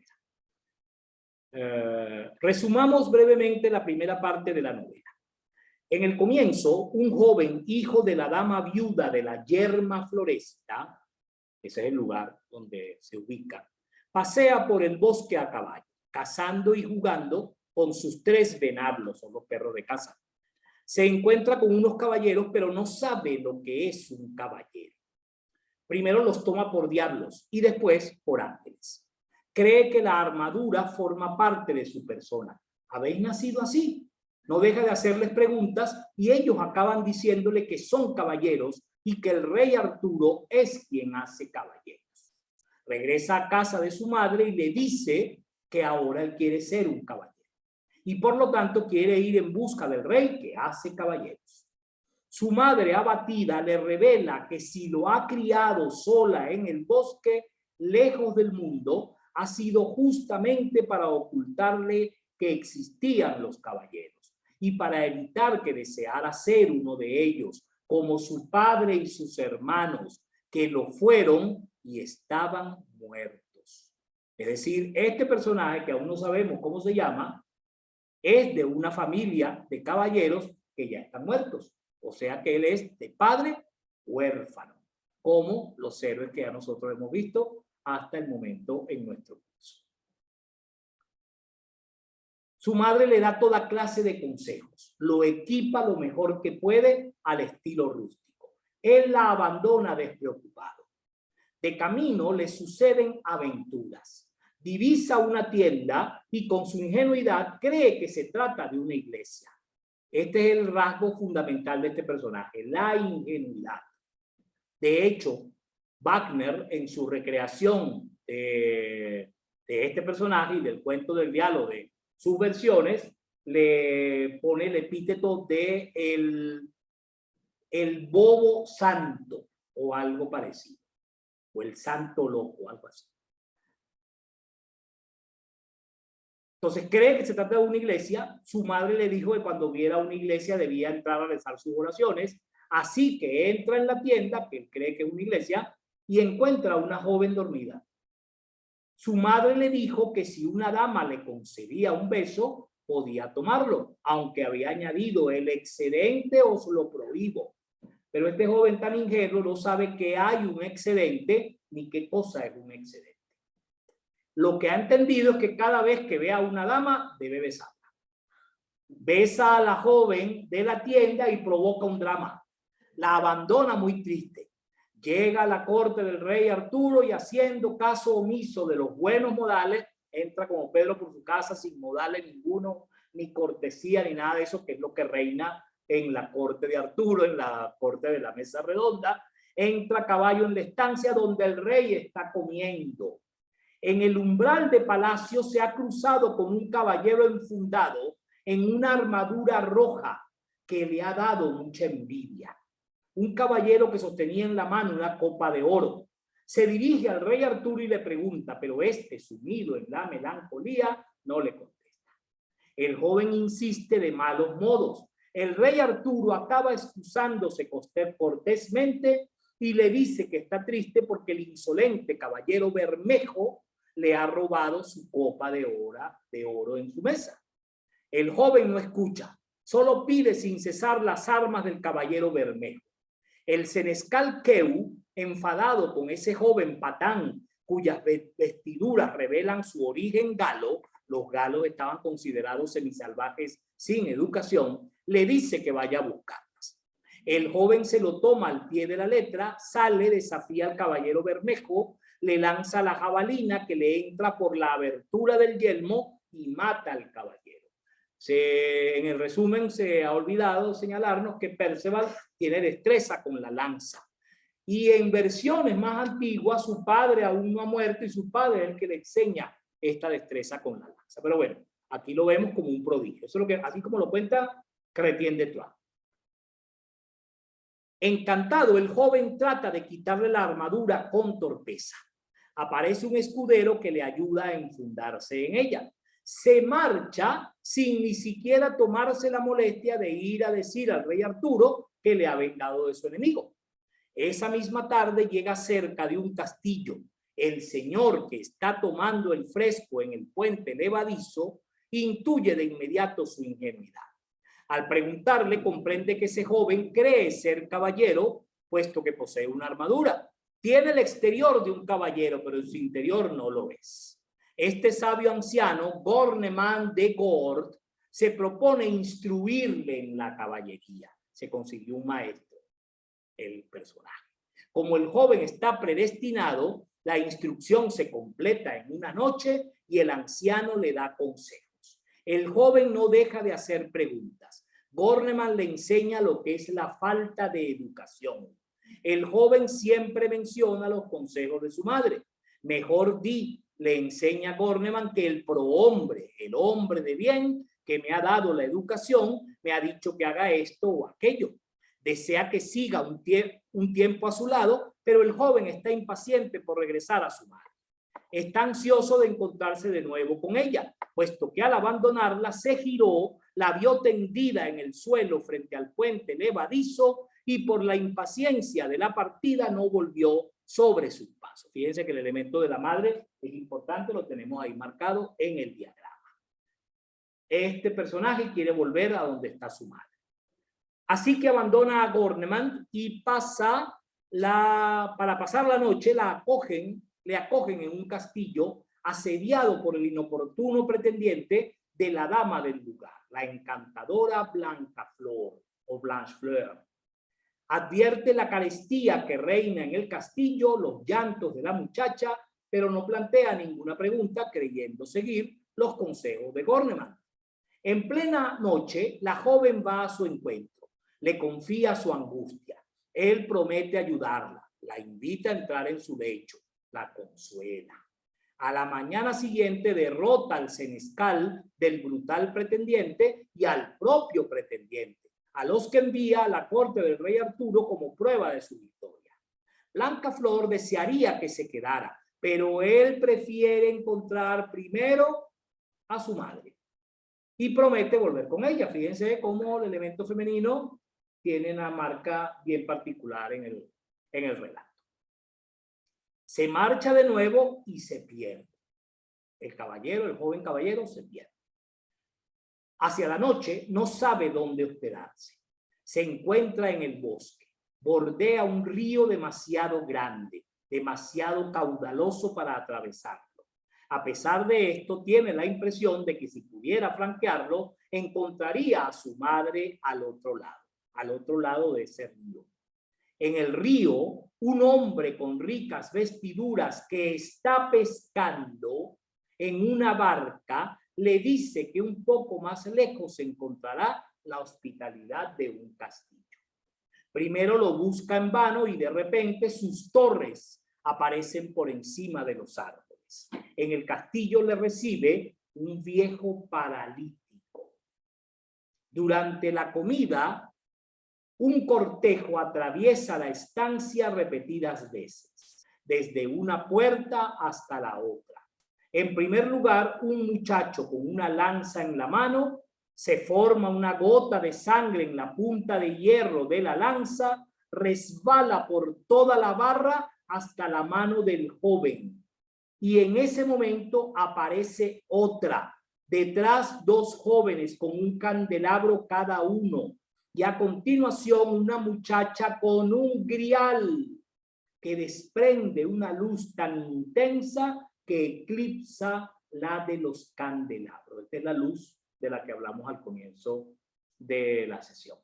era. Resumamos brevemente la primera parte de la novela. En el comienzo, un joven hijo de la dama viuda de la yerma floresta, ese es el lugar donde se ubica, pasea por el bosque a caballo, cazando y jugando con sus 3 venablos, son los perros de caza. Se encuentra con unos caballeros, pero no sabe lo que es un caballero. Primero los toma por diablos y después por ángeles. Cree que la armadura forma parte de su persona. ¿Habéis nacido así? No deja de hacerles preguntas y ellos acaban diciéndole que son caballeros y que el rey Arturo es quien hace caballeros. Regresa a casa de su madre y le dice que ahora él quiere ser un caballero y por lo tanto quiere ir en busca del rey que hace caballeros. Su madre, abatida, le revela que si lo ha criado sola en el bosque, lejos del mundo, ha sido justamente para ocultarle que existían los caballeros y para evitar que deseara ser uno de ellos, como su padre y sus hermanos, que lo fueron y estaban muertos. Es decir, este personaje, que aún no sabemos cómo se llama, es de una familia de caballeros que ya están muertos. O sea que él es de padre huérfano, como los héroes que ya nosotros hemos visto hasta el momento en nuestro curso. Su madre le da toda clase de consejos, lo equipa lo mejor que puede al estilo rústico. Él la abandona despreocupado. De camino le suceden aventuras. Divisa una tienda y con su ingenuidad cree que se trata de una iglesia. Este es el rasgo fundamental de este personaje, la ingenuidad. De hecho, Wagner, en su recreación de este personaje y del cuento del diálogo de sus versiones, le pone el epíteto de el bobo santo o algo parecido, o el santo loco, algo así. Entonces cree que se trata de una iglesia. Su madre le dijo que cuando viera una iglesia debía entrar a rezar sus oraciones. Así que entra en la tienda, que él cree que es una iglesia, y encuentra a una joven dormida. Su madre le dijo que si una dama le concedía un beso, podía tomarlo, aunque había añadido el excedente os lo prohíbo. Pero este joven tan ingenuo no sabe que hay un excedente ni qué cosa es un excedente. Lo que ha entendido es que cada vez que vea a una dama, debe besarla. Besa a la joven de la tienda y provoca un drama. La abandona muy triste. Llega a la corte del rey Arturo y haciendo caso omiso de los buenos modales, entra como Pedro por su casa sin modales ninguno, ni cortesía, ni nada de eso, que es lo que reina en la corte de Arturo, en la corte de la mesa redonda. Entra a caballo en la estancia donde el rey está comiendo. En el umbral de palacio se ha cruzado con un caballero enfundado en una armadura roja que le ha dado mucha envidia. Un caballero que sostenía en la mano una copa de oro se dirige al rey Arturo y le pregunta, pero este, sumido en la melancolía, no le contesta. El joven insiste de malos modos. El rey Arturo acaba excusándose cortésmente y le dice que está triste porque el insolente caballero Bermejo le ha robado su copa de oro en su mesa. El joven no escucha, solo pide sin cesar las armas del caballero Bermejo. El senescal Queu, enfadado con ese joven patán cuyas vestiduras revelan su origen galo, los galos estaban considerados semisalvajes sin educación, le dice que vaya a buscarlas. El joven se lo toma al pie de la letra, sale, desafía al caballero Bermejo, le lanza la jabalina que le entra por la abertura del yelmo y mata al caballero. En el resumen se ha olvidado señalarnos que Perceval tiene destreza con la lanza. Y en versiones más antiguas, su padre aún no ha muerto y su padre es el que le enseña esta destreza con la lanza. Pero bueno, aquí lo vemos como un prodigio. Eso es lo que, así como lo cuenta Chrétien de Troyes. Encantado, el joven trata de quitarle la armadura con torpeza. Aparece un escudero que le ayuda a enfundarse en ella. Se marcha sin ni siquiera tomarse la molestia de ir a decir al rey Arturo que le ha vengado de su enemigo. Esa misma tarde llega cerca de un castillo. El señor que está tomando el fresco en el puente levadizo intuye de inmediato su ingenuidad. Al preguntarle, comprende que ese joven cree ser caballero, puesto que posee una armadura. Tiene el exterior de un caballero, pero en su interior no lo es. Este sabio anciano, Gorneman de Gord, se propone instruirle en la caballería. Se consiguió un maestro, el personaje. Como el joven está predestinado, la instrucción se completa en una noche y el anciano le da consejos. El joven no deja de hacer preguntas. Gorneman le enseña lo que es la falta de educación. El joven siempre menciona los consejos de su madre. Mejor di, le enseña Gorneman, que el prohombre, el hombre de bien que me ha dado la educación, me ha dicho que haga esto o aquello. Desea que siga un tiempo a su lado, pero el joven está impaciente por regresar a su madre. Está ansioso de encontrarse de nuevo con ella, puesto que al abandonarla se giró, la vio tendida en el suelo frente al puente levadizo y por la impaciencia de la partida no volvió sobre sus pasos. Fíjense que el elemento de la madre es importante, lo tenemos ahí marcado en el diagrama. Este personaje quiere volver a donde está su madre. Así que abandona a Gorneman y para pasar la noche le acogen en un castillo asediado por el inoportuno pretendiente de la dama del lugar, la encantadora Blancaflor o Blanchefleur. Advierte la carestía que reina en el castillo, los llantos de la muchacha, pero no plantea ninguna pregunta creyendo seguir los consejos de Gorneman. En plena noche, la joven va a su encuentro. Le confía su angustia. Él promete ayudarla, la invita a entrar en su lecho, la consuela. A la mañana siguiente derrota al senescal del brutal pretendiente y al propio pretendiente, a los que envía a la corte del rey Arturo como prueba de su victoria. Blancaflor desearía que se quedara, pero él prefiere encontrar primero a su madre y promete volver con ella. Fíjense cómo el elemento femenino tiene una marca bien particular en el relato. Se marcha de nuevo y se pierde. El joven caballero se pierde. Hacia la noche no sabe dónde hospedarse. Se encuentra en el bosque. Bordea un río demasiado grande, demasiado caudaloso para atravesarlo. A pesar de esto, tiene la impresión de que si pudiera flanquearlo, encontraría a su madre al otro lado de ese río. En el río, un hombre con ricas vestiduras que está pescando en una barca le dice que un poco más lejos se encontrará la hospitalidad de un castillo. Primero lo busca en vano y de repente sus torres aparecen por encima de los árboles. En el castillo le recibe un viejo paralítico. Durante la comida, un cortejo atraviesa la estancia repetidas veces, desde una puerta hasta la otra. En primer lugar, un muchacho con una lanza en la mano, se forma una gota de sangre en la punta de hierro de la lanza, resbala por toda la barra hasta la mano del joven. Y en ese momento aparece otra. Detrás, dos jóvenes con un candelabro cada uno. Y a continuación, una muchacha con un grial que desprende una luz tan intensa que eclipsa la de los candelabros. Esta es la luz de la que hablamos al comienzo de la sesión.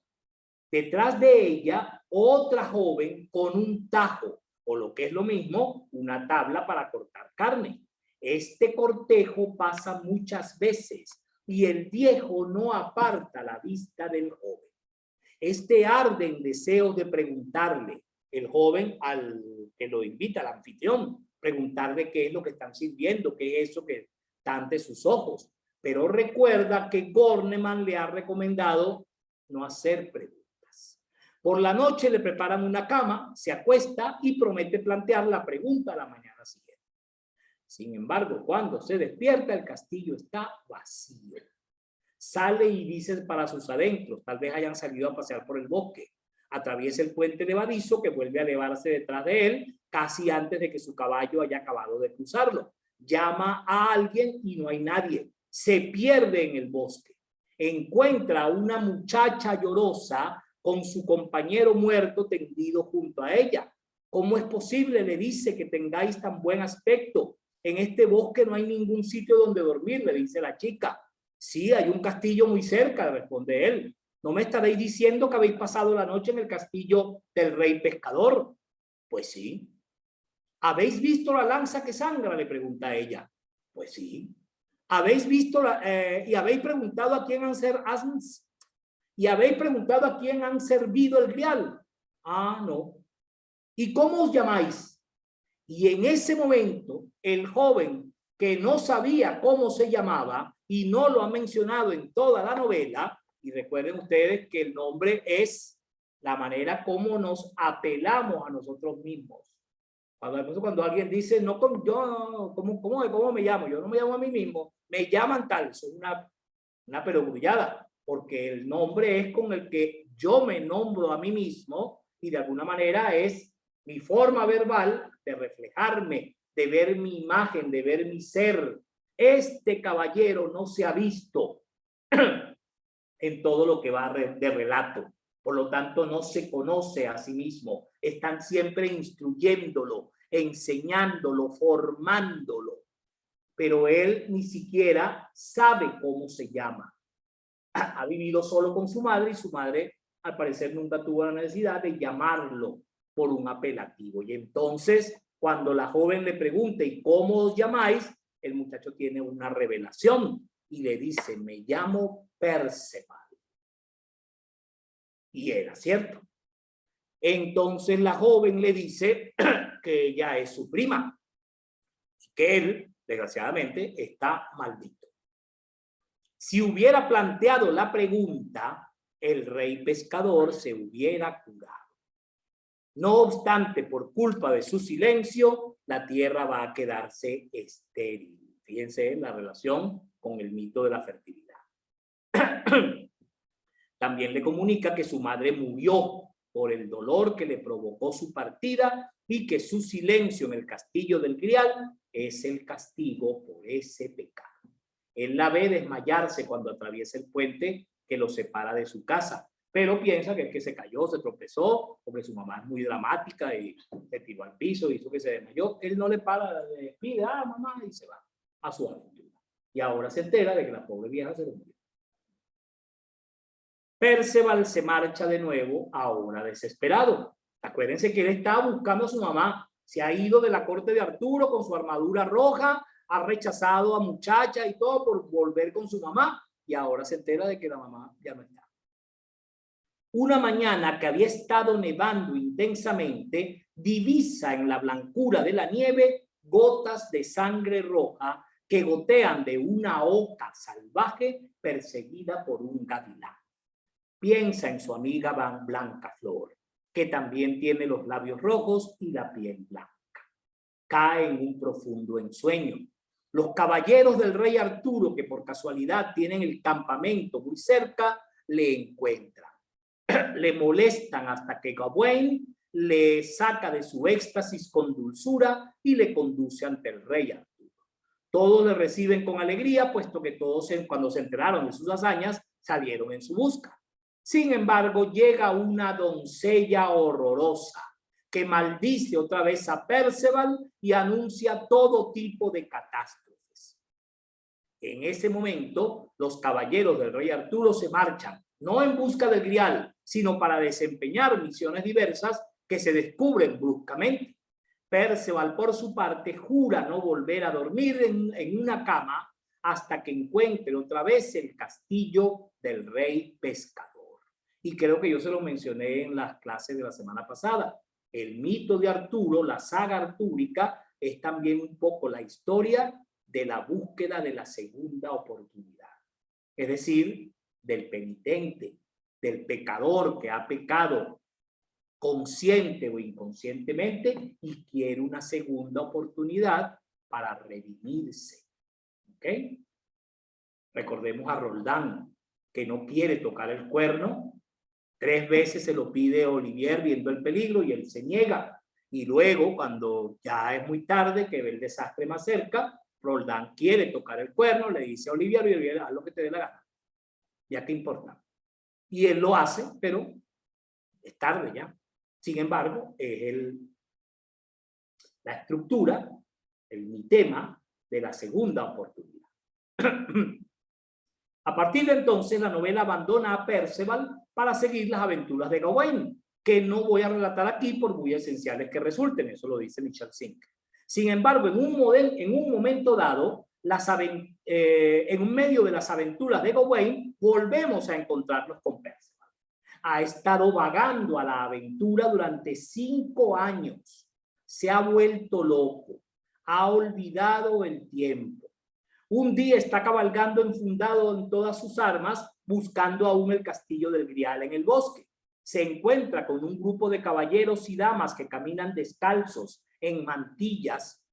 Detrás de ella, otra joven con un tajo, o lo que es lo mismo, una tabla para cortar carne. Este cortejo pasa muchas veces y el viejo no aparta la vista del joven. Este arde en deseos de preguntarle, el joven al que lo invita, al anfitrión, preguntarle qué es lo que están sirviendo, qué es eso que está ante sus ojos. Pero recuerda que Gorneman le ha recomendado no hacer preguntas. Por la noche le preparan una cama, se acuesta y promete plantear la pregunta a la mañana siguiente. Sin embargo, cuando se despierta, el castillo está vacío. Sale y dice para sus adentros, tal vez hayan salido a pasear por el bosque. Atraviesa el puente levadizo que vuelve a elevarse detrás de él, casi antes de que su caballo haya acabado de cruzarlo. Llama a alguien y no hay nadie. Se pierde en el bosque. Encuentra a una muchacha llorosa con su compañero muerto tendido junto a ella. ¿Cómo es posible? Le dice, que tengáis tan buen aspecto. En este bosque no hay ningún sitio donde dormir, le dice la chica. Sí, hay un castillo muy cerca, responde él. ¿No me estaréis diciendo que habéis pasado la noche en el castillo del rey pescador? Pues sí. ¿Habéis visto la lanza que sangra? Le pregunta ella. Pues sí. ¿Habéis visto y habéis preguntado a quién han servido el grial? Ah, no. ¿Y cómo os llamáis? Y en ese momento, el joven, que no sabía cómo se llamaba y no lo ha mencionado en toda la novela, y recuerden ustedes que el nombre es la manera como nos apelamos a nosotros mismos. Cuando alguien dice, no, ¿cómo me llamo? Yo no me llamo a mí mismo, me llaman tal. Eso es una perogrullada, porque el nombre es con el que yo me nombro a mí mismo y de alguna manera es mi forma verbal de reflejarme, de ver mi imagen, de ver mi ser. Este caballero no se ha visto en todo lo que va de relato. Por lo tanto, no se conoce a sí mismo. Están siempre instruyéndolo, enseñándolo, formándolo. Pero él ni siquiera sabe cómo se llama. Ha vivido solo con su madre y su madre, al parecer, nunca tuvo la necesidad de llamarlo por un apelativo. Y entonces, cuando la joven le pregunta, ¿y cómo os llamáis? El muchacho tiene una revelación y le dice, me llamo Perceval. Y era cierto. Entonces la joven le dice que ella es su prima y que él, desgraciadamente, está maldito. Si hubiera planteado la pregunta, el rey pescador se hubiera curado. No obstante, por culpa de su silencio, la tierra va a quedarse estéril. Fíjense en la relación con el mito de la fertilidad. También le comunica que su madre murió por el dolor que le provocó su partida y que su silencio en el castillo del Grial es el castigo por ese pecado. Él la ve desmayarse cuando atraviesa el puente que lo separa de su casa, pero piensa que es que se cayó, se tropezó, porque su mamá es muy dramática y se tiró al piso, hizo que se desmayó. Él no le para, le despide, mamá, y se va a su aventura. Y ahora se entera de que la pobre vieja se lo murió. Perceval se marcha de nuevo, ahora desesperado. Acuérdense que él estaba buscando a su mamá. Se ha ido de la corte de Arturo con su armadura roja, ha rechazado a muchacha y todo por volver con su mamá y ahora se entera de que la mamá ya no está. Una mañana que había estado nevando intensamente, divisa en la blancura de la nieve gotas de sangre roja que gotean de una oca salvaje perseguida por un gavilán. Piensa en su amiga Blancaflor, que también tiene los labios rojos y la piel blanca. Cae en un profundo ensueño. Los caballeros del rey Arturo, que por casualidad tienen el campamento muy cerca, le encuentran. Le molestan hasta que Gawain le saca de su éxtasis con dulzura y le conduce ante el rey Arturo. Todos le reciben con alegría, puesto que todos cuando se enteraron de sus hazañas salieron en su busca. Sin embargo, llega una doncella horrorosa que maldice otra vez a Perceval y anuncia todo tipo de catástrofes. En ese momento, los caballeros del rey Arturo se marchan, no en busca del Grial, sino para desempeñar misiones diversas que se descubren bruscamente. Perceval, por su parte, jura no volver a dormir en una cama hasta que encuentre otra vez el castillo del rey pescador. Y creo que yo se lo mencioné en las clases de la semana pasada. El mito de Arturo, la saga artúrica, es también un poco la historia de la búsqueda de la segunda oportunidad. Es decir, del penitente, del pecador que ha pecado consciente o inconscientemente y quiere una segunda oportunidad para redimirse. ¿Ok? Recordemos a Roldán, que no quiere tocar el cuerno. 3 veces se lo pide Olivier viendo el peligro y él se niega. Y luego, cuando ya es muy tarde, que ve el desastre más cerca, Roldán quiere tocar el cuerno, le dice a Olivier, y Olivier, haz lo que te dé la gana. ¿Ya qué importa? Y él lo hace, pero es tarde ya. Sin embargo, es la estructura, mi tema de la segunda oportunidad. A partir de entonces, la novela abandona a Perceval para seguir las aventuras de Gawain, que no voy a relatar aquí por muy esenciales que resulten, eso lo dice Michel Sink. Sin embargo, en un momento dado, en medio de las aventuras de Gawain, volvemos a encontrarnos con Perceval. Ha estado vagando a la aventura durante 5 años. Se ha vuelto loco. Ha olvidado el tiempo. Un día está cabalgando enfundado en todas sus armas, buscando aún el castillo del Grial en el bosque. Se encuentra con un grupo de caballeros y damas que caminan descalzos, en mantillas,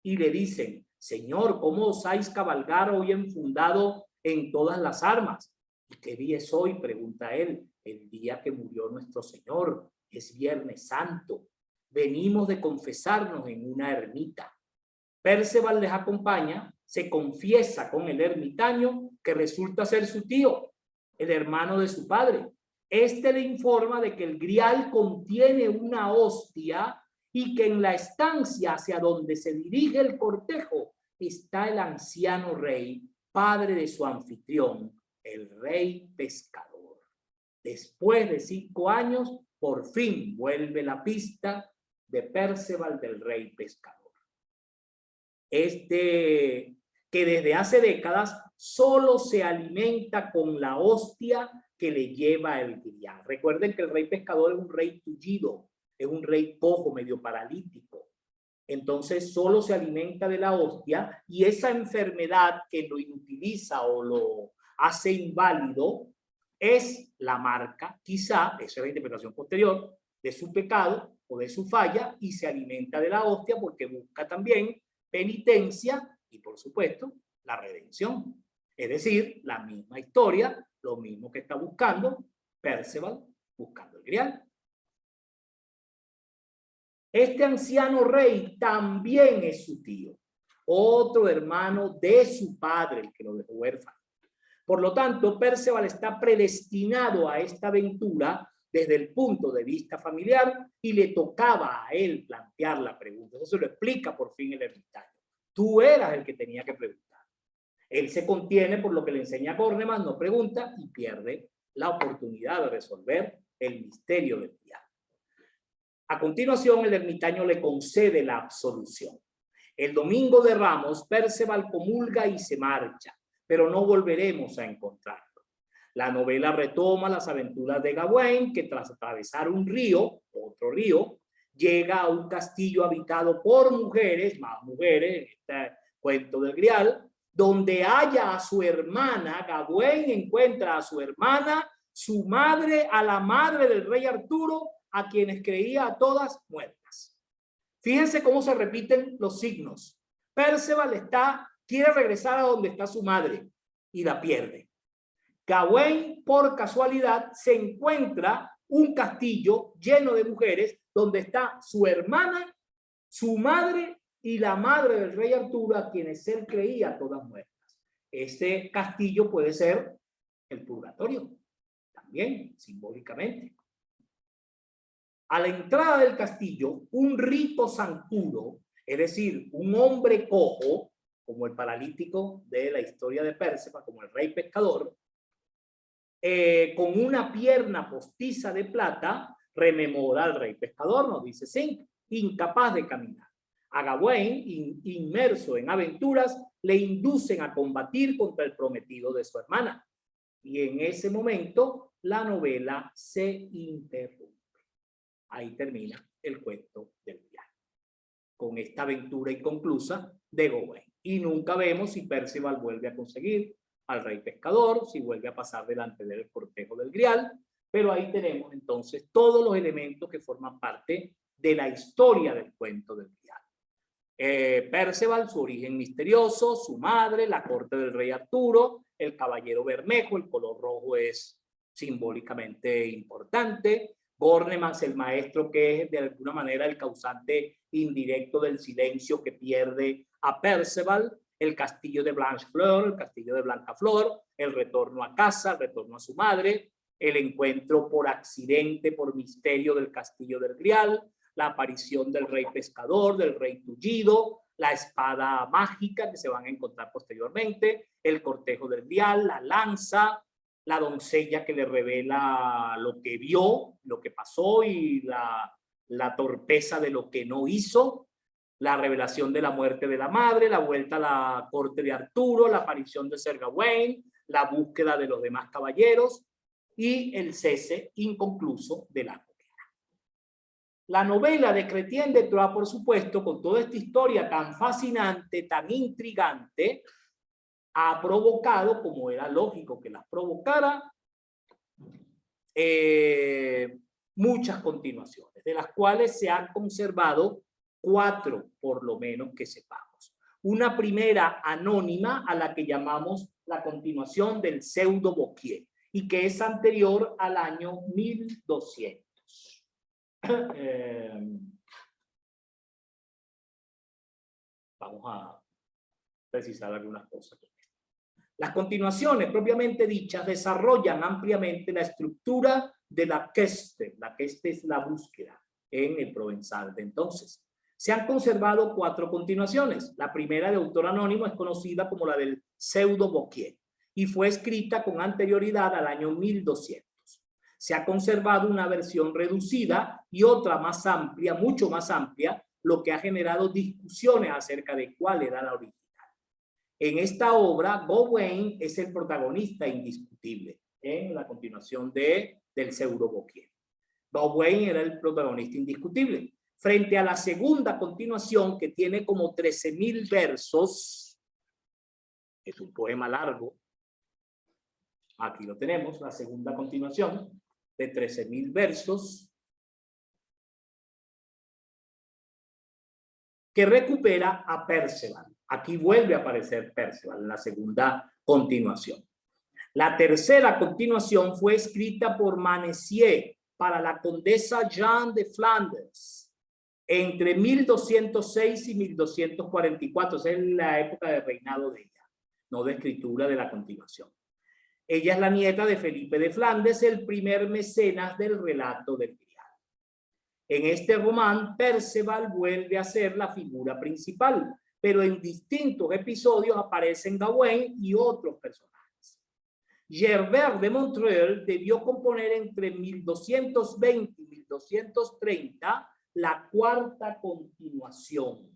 y le dicen: Señor, ¿cómo osáis cabalgar hoy enfundado en todas las armas? ¿Y qué día es hoy?, pregunta él. El día que murió nuestro Señor. Es Viernes Santo. Venimos de confesarnos en una ermita. Perceval les acompaña, se confiesa con el ermitaño, que resulta ser su tío, el hermano de su padre. Este le informa de que el Grial contiene una hostia y que en la estancia hacia donde se dirige el cortejo está el anciano rey, padre de su anfitrión, el rey pescador. Después de 5 años, por fin vuelve la pista de Perceval del rey pescador. Que desde hace décadas solo se alimenta con la hostia que le lleva el Grial. Recuerden que el rey pescador es un rey tullido, es un rey cojo, medio paralítico. Entonces solo se alimenta de la hostia, y esa enfermedad que lo inutiliza o lo hace inválido es la marca, quizá, esa es la interpretación posterior, de su pecado o de su falla, y se alimenta de la hostia porque busca también penitencia y, por supuesto, la redención. Es decir, la misma historia, lo mismo que está buscando Perceval buscando el Grial. Este anciano rey también es su tío, otro hermano de su padre, el que lo dejó huérfano. Por lo tanto, Perceval está predestinado a esta aventura desde el punto de vista familiar, y le tocaba a él plantear la pregunta. Eso lo explica por fin el ermitaño. Tú eras el que tenía que preguntar. Él se contiene por lo que le enseña a Bornemann, no pregunta y pierde la oportunidad de resolver el misterio del Grial. A continuación, el ermitaño le concede la absolución. El domingo de Ramos, Perceval comulga y se marcha, pero no volveremos a encontrarlo. La novela retoma las aventuras de Gawain, que tras atravesar un río, otro río, llega a un castillo habitado por mujeres, más mujeres, en este cuento del Grial, donde halla a su hermana. Gawain encuentra a su hermana su madre a la madre del rey Arturo, a quienes creía a todas muertas. Fíjense cómo se repiten los signos. Perceval quiere regresar a donde está su madre y la pierde. Gawain, por casualidad, se encuentra un castillo lleno de mujeres donde está su hermana, su madre y la madre del rey Arturo, a quienes él creía todas muertas. Este castillo puede ser el purgatorio, también simbólicamente. A la entrada del castillo, un rito zancudo, es decir, un hombre cojo, como el paralítico de la historia de Pérsefa, como el rey pescador, con una pierna postiza de plata, rememora al rey pescador, nos dice Zinc, incapaz de caminar. A Gawain, inmerso en aventuras, le inducen a combatir contra el prometido de su hermana. Y en ese momento, la novela se interrumpe. Ahí termina el cuento del viaje, con esta aventura inconclusa de Gawain. Y nunca vemos si Perceval vuelve a conseguir al rey pescador, si vuelve a pasar delante del cortejo del Grial, pero ahí tenemos entonces todos los elementos que forman parte de la historia del cuento del Grial. Perceval, su origen misterioso, su madre, la corte del rey Arturo, el caballero bermejo, el color rojo es simbólicamente importante. Bornemans, el maestro, que es de alguna manera el causante indirecto del silencio que pierde a Perceval, el castillo de Blanchefleur, el castillo de Blancaflor, el retorno a casa, el retorno a su madre, el encuentro por accidente, por misterio del castillo del Grial, la aparición del rey pescador, del rey tullido, la espada mágica que se van a encontrar posteriormente, el cortejo del Grial, la lanza, la doncella que le revela lo que vio, lo que pasó y la torpeza de lo que no hizo, la revelación de la muerte de la madre, la vuelta a la corte de Arturo, la aparición de Sir Gawain, la búsqueda de los demás caballeros y el cese inconcluso de la novela. La novela de Chrétien de Troyes, por supuesto, con toda esta historia tan fascinante, tan intrigante, ha provocado, como era lógico que las provocara, muchas continuaciones, de las cuales se han conservado 4, por lo menos que sepamos. Una primera anónima a la que llamamos la continuación del pseudo Vauquier y que es anterior al año 1200. Vamos a precisar algunas cosas. Las continuaciones propiamente dichas desarrollan ampliamente la estructura de la queste. La queste es la búsqueda en el provenzal de entonces. Se han conservado 4 continuaciones. La primera, de autor anónimo, es conocida como la del pseudo Vauquier y fue escrita con anterioridad al año 1200. Se ha conservado una versión reducida y otra más amplia, mucho más amplia, lo que ha generado discusiones acerca de cuál era la original. En esta obra, Gawain es el protagonista indiscutible en la continuación del pseudo Vauquier. Gawain era el protagonista indiscutible. Frente a la segunda continuación, que tiene como 13.000 versos, es un poema largo. Aquí lo tenemos, la segunda continuación de 13.000 versos, que recupera a Perceval. Aquí vuelve a aparecer Perceval en la segunda continuación. La tercera continuación fue escrita por Manessier para la condesa Jeanne de Flandes entre 1206 y 1244. Esa es la época de reinado de ella, no de escritura de la continuación. Ella es la nieta de Felipe de Flandes, el primer mecenas del relato del Grial. En este román, Perceval vuelve a ser la figura principal, pero en distintos episodios aparecen Gawain y otros personajes. Gerbert de Montreuil debió componer entre 1220 y 1230 la cuarta continuación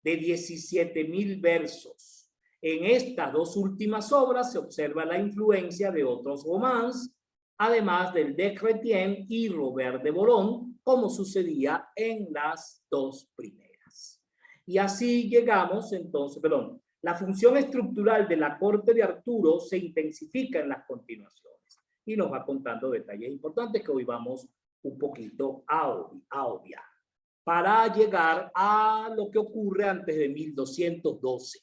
de 17.000 versos. En estas 2 últimas obras se observa la influencia de otros romances, además del de Chrétien y Robert de Boron, como sucedía en las 2 primeras. Y así llegamos entonces, la función estructural de la corte de Arturo se intensifica en las continuaciones y nos va contando detalles importantes que hoy vamos un poquito a obviar, para llegar a lo que ocurre antes de 1212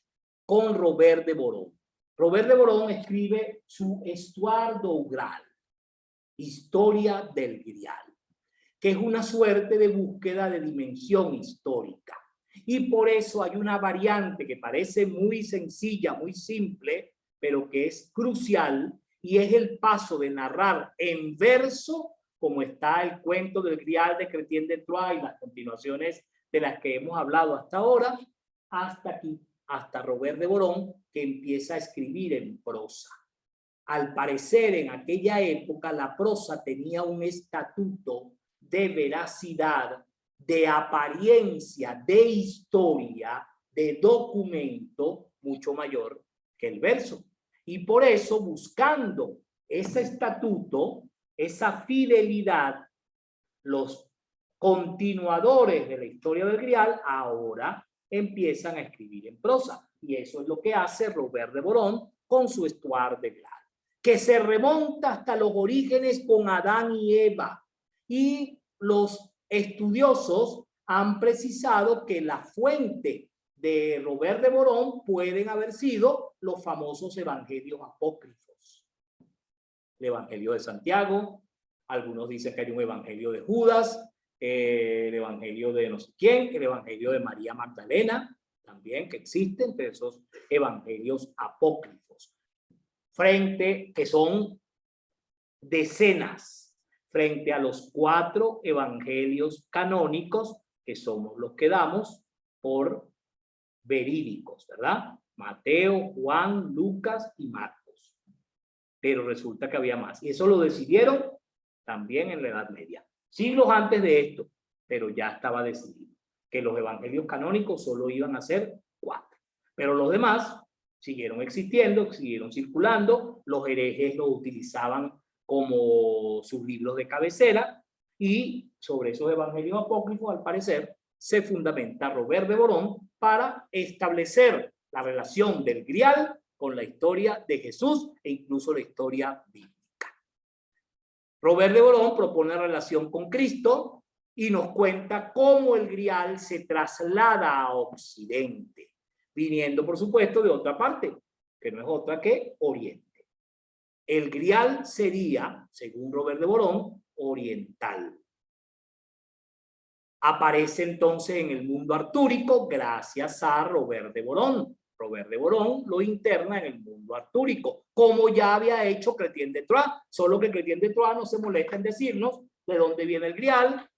con Robert de Boron. Robert de Boron escribe su Histoire du Graal, Historia del Grial, que es una suerte de búsqueda de dimensión histórica. Y por eso hay una variante que parece muy sencilla, muy simple, pero que es crucial, y es el paso de narrar en verso, como está el cuento del Grial de Chrétien de Troyes y las continuaciones de las que hemos hablado hasta ahora, hasta aquí, hasta Robert de Boron, que empieza a escribir en prosa. Al parecer, en aquella época, la prosa tenía un estatuto de veracidad, de apariencia, de historia, de documento mucho mayor que el verso. Y por eso, buscando ese estatuto, esa fidelidad, los continuadores de la historia del Grial ahora empiezan a escribir en prosa. Y eso es lo que hace Robert de Boron con su Histoire du Graal, que se remonta hasta los orígenes con Adán y Eva. Y los estudiosos han precisado que la fuente de Robert de Boron pueden haber sido los famosos evangelios apócrifos. El evangelio de Santiago, algunos dicen que hay un evangelio de Judas, el evangelio de no sé quién, el evangelio de María Magdalena, también que existen entre esos evangelios apócrifos, frente, que son decenas, frente a los 4 evangelios canónicos, que somos los que damos por verídicos, ¿verdad? Mateo, Juan, Lucas y Marcos. Pero resulta que había más. Y eso lo decidieron también en la Edad Media. Siglos antes de esto, pero ya estaba decidido que los evangelios canónicos solo iban a ser 4. Pero los demás siguieron existiendo, siguieron circulando, los herejes lo utilizaban como sus libros de cabecera, y sobre esos evangelios apócrifos, al parecer, se fundamenta Robert de Boron para establecer la relación del Grial con la historia de Jesús e incluso la historia bíblica. Robert de Boron propone relación con Cristo y nos cuenta cómo el Grial se traslada a Occidente, viniendo, por supuesto, de otra parte, que no es otra que Oriente. El Grial sería, según Robert de Boron, oriental. Aparece entonces en el mundo artúrico gracias a Robert de Boron. Robert de Boron lo interna en el mundo artúrico, como ya había hecho Chrétien de Troyes, solo que Chrétien de Troyes no se molesta en decirnos de dónde viene el Grial,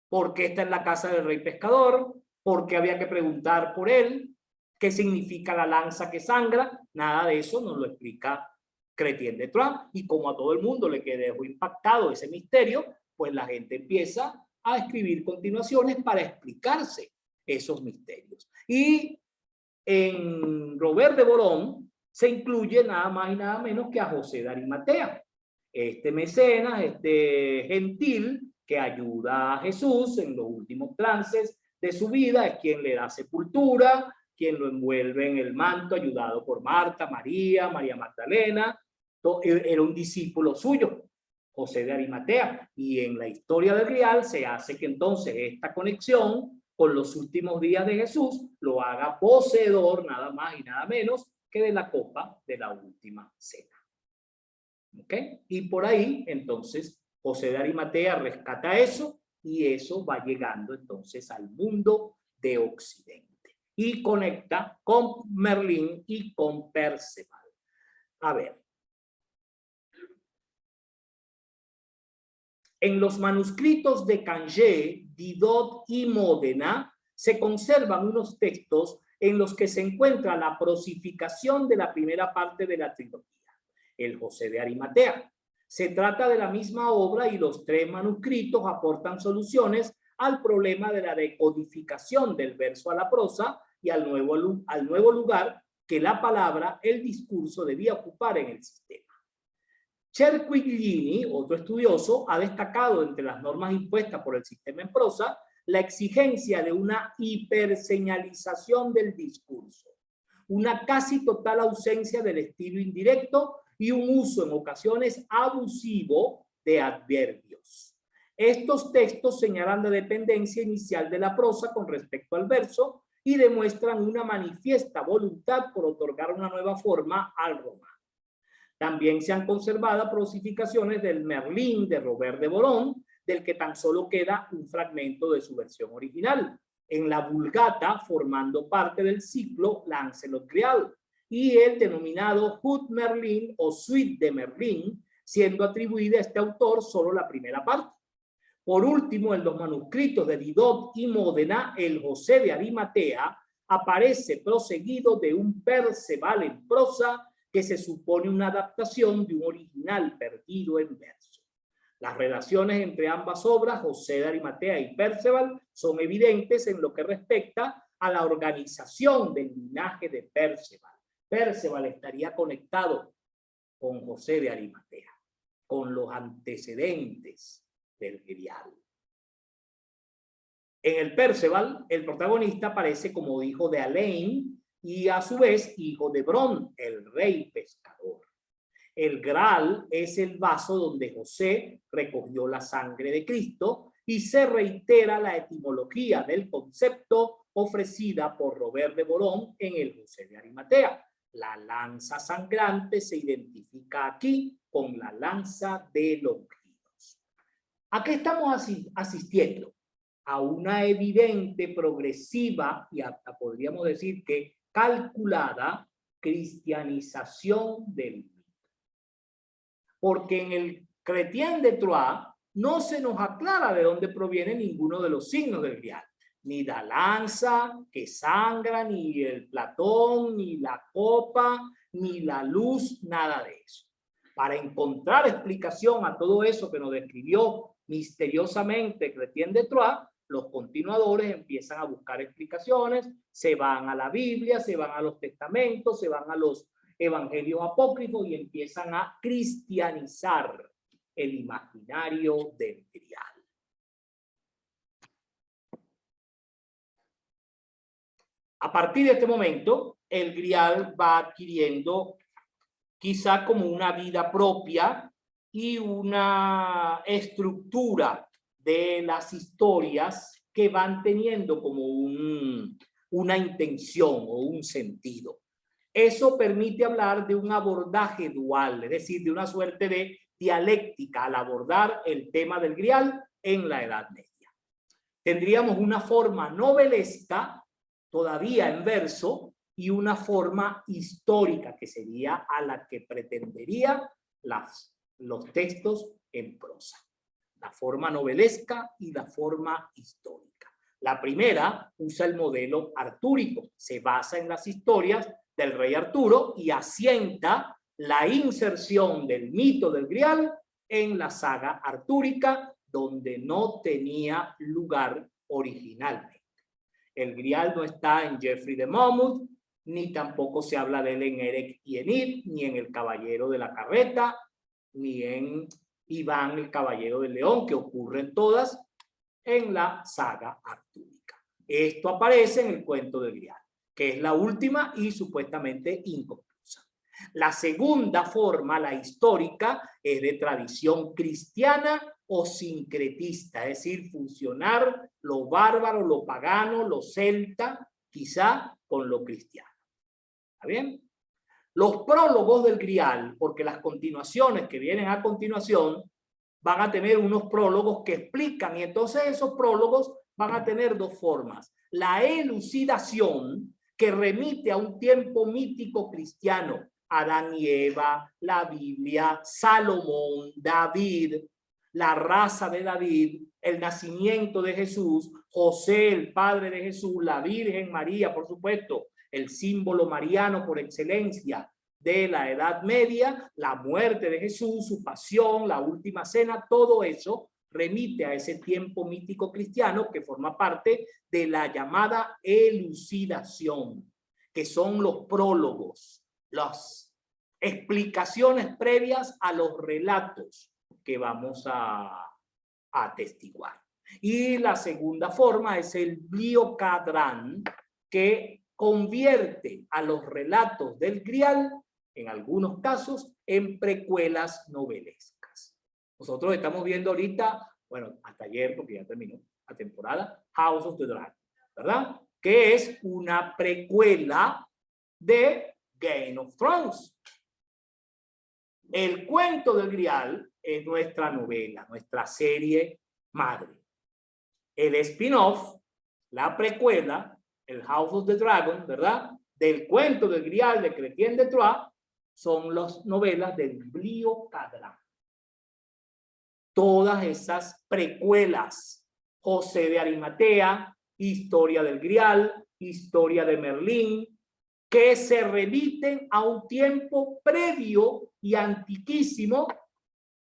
por qué está en la casa del rey pescador, por qué había que preguntar por él, qué significa la lanza que sangra. Nada de eso nos lo explica Chrétien de Troyes, y como a todo el mundo le quedó impactado ese misterio, pues la gente empieza a escribir continuaciones para explicarse esos misterios. Y en Robert de Boron se incluye nada más y nada menos que a José de Arimatea, este mecenas, este gentil que ayuda a Jesús en los últimos trances de su vida, es quien le da sepultura, quien lo envuelve en el manto, ayudado por Marta, María Magdalena. Era un discípulo suyo, José de Arimatea, y en la historia del Grial se hace que entonces esta conexión con los últimos días de Jesús lo haga poseedor nada más y nada menos que de la copa de la última cena. ¿Ok? Y por ahí entonces José de Arimatea rescata eso, y eso va llegando entonces al mundo de Occidente y conecta con Merlín y con Perceval. A ver, en los manuscritos de Canché, Didot y Módena se conservan unos textos en los que se encuentra la prosificación de la primera parte de la trilogía, el José de Arimatea. Se trata de la misma obra y los 3 manuscritos aportan soluciones al problema de la decodificación del verso a la prosa y al nuevo lugar que la palabra, el discurso, debía ocupar en el sistema. Cerquiglini, otro estudioso, ha destacado entre las normas impuestas por el sistema en prosa la exigencia de una hiperseñalización del discurso, una casi total ausencia del estilo indirecto y un uso en ocasiones abusivo de adverbios. Estos textos señalan la dependencia inicial de la prosa con respecto al verso y demuestran una manifiesta voluntad por otorgar una nueva forma al romance. También se han conservado prosificaciones del Merlín de Robert de Boron, del que tan solo queda un fragmento de su versión original, en la Vulgata, formando parte del ciclo Lancelot-Grial, y el denominado Hood Merlin o Suite de Merlín, siendo atribuida a este autor solo la primera parte. Por último, en los manuscritos de Didot y Módena, el José de Arimatea aparece proseguido de un Perceval en prosa que se supone una adaptación de un original perdido en verso. Las relaciones entre ambas obras, José de Arimatea y Perceval, son evidentes en lo que respecta a la organización del linaje de Perceval. Perceval estaría conectado con José de Arimatea, con los antecedentes del Grial. En el Perceval, el protagonista aparece como hijo de Alain y a su vez hijo de Bron, el rey pescador. El Graal es el vaso donde José recogió la sangre de Cristo y se reitera la etimología del concepto ofrecida por Robert de Boron en el José de Arimatea. La lanza sangrante se identifica aquí con la lanza de Longinos. ¿A qué estamos asistiendo? A una evidente, progresiva y hasta podríamos decir que calculada cristianización del mito. Porque en el Chrétien de Troyes no se nos aclara de dónde proviene ninguno de los signos del Grial. Ni la lanza que sangra, ni el Platón, ni la copa, ni la luz, nada de eso. Para encontrar explicación a todo eso que nos describió misteriosamente Chrétien de Troyes, los continuadores empiezan a buscar explicaciones, se van a la Biblia, se van a los testamentos, se van a los evangelios apócrifos y empiezan a cristianizar el imaginario del Grial. A partir de este momento, el Grial va adquiriendo quizá como una vida propia y una estructura de las historias que van teniendo como una intención o un sentido. Eso permite hablar de un abordaje dual, es decir, de una suerte de dialéctica al abordar el tema del Grial en la Edad Media. Tendríamos una forma novelesca, todavía en verso, y una forma histórica, que sería a la que pretendería los textos en prosa. La forma novelesca y la forma histórica. La primera usa el modelo artúrico, se basa en las historias del rey Arturo y asienta la inserción del mito del Grial en la saga artúrica, donde no tenía lugar originalmente. El Grial no está en Geoffrey de Monmouth, ni tampoco se habla de él en Erec y Enid, ni en El Caballero de la Carreta, ni en Iván el Caballero del León, que ocurren todas en la saga artúrica. Esto aparece en el cuento del Grial, que es la última y supuestamente inconclusa. La segunda forma, la histórica, es de tradición cristiana o sincretista, es decir, fusionar lo bárbaro, lo pagano, lo celta, quizá con lo cristiano. ¿Está bien? Los prólogos del Grial, porque las continuaciones que vienen a continuación van a tener unos prólogos que explican, y entonces esos prólogos van a tener dos formas. La elucidación, que remite a un tiempo mítico cristiano, Adán y Eva, la Biblia, Salomón, David, la raza de David, el nacimiento de Jesús, José, el padre de Jesús, la Virgen María, por supuesto, el símbolo mariano por excelencia de la Edad Media, la muerte de Jesús, su pasión, la última cena, todo eso remite a ese tiempo mítico cristiano que forma parte de la llamada elucidación, que son los prólogos, las explicaciones previas a los relatos que vamos a atestiguar. Y la segunda forma es el biocadrán, que convierte a los relatos del Grial, en algunos casos, en precuelas novelescas. Nosotros estamos viendo ahorita, bueno, hasta ayer, porque ya terminó la temporada, House of the Dragon, ¿verdad? Que es una precuela de Game of Thrones. El cuento del Grial es nuestra novela, nuestra serie madre. El spin-off, la precuela, el House of the Dragon, ¿verdad? Del cuento del Grial de Chrétien de Troyes, son las novelas del Bliocadran. Todas esas precuelas, José de Arimatea, Historia del Grial, Historia de Merlín, que se remiten a un tiempo previo y antiquísimo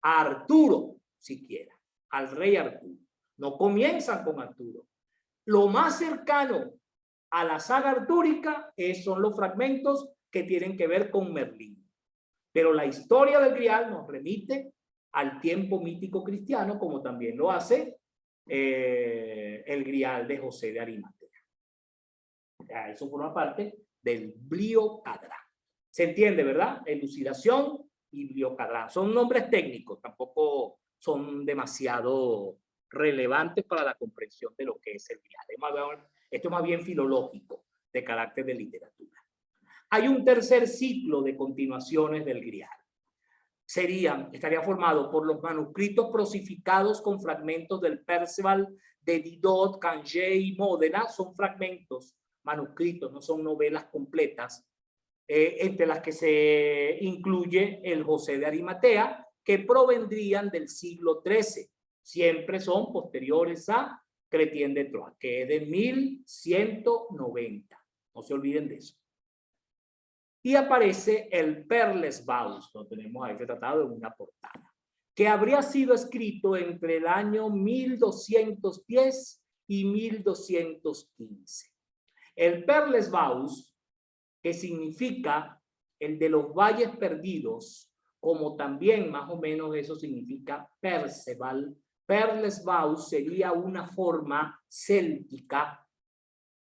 a Arturo, siquiera, al rey Arturo. No comienzan con Arturo. Lo más cercano a la saga artúrica son los fragmentos que tienen que ver con Merlín. Pero la historia del Grial nos remite al tiempo mítico cristiano, como también lo hace el Grial de José de Arimatea. Eso forma parte del Bliocadran. ¿Se entiende, verdad? Elucidación y Bliocadran. Son nombres técnicos, tampoco son demasiado relevantes para la comprensión de lo que es el Grial. Esto es más bien filológico, de carácter de literatura. Hay un tercer ciclo de continuaciones del Grial. Estaría formado por los manuscritos prosificados con fragmentos del Perceval, de Didot, Cangé y Módena. Son fragmentos, manuscritos, no son novelas completas, entre las que se incluye el José de Arimatea, que provendrían del siglo XIII. Siempre son posteriores a Chrétien de Troyes, que es de 1190. No se olviden de eso. Y aparece el Perlesvaus, lo tenemos ahí retratado en una portada, que habría sido escrito entre el año 1210 y 1215. El Perlesvaus, que significa el de los valles perdidos, como también más o menos eso significa Perceval. Perlesvaus sería una forma céltica,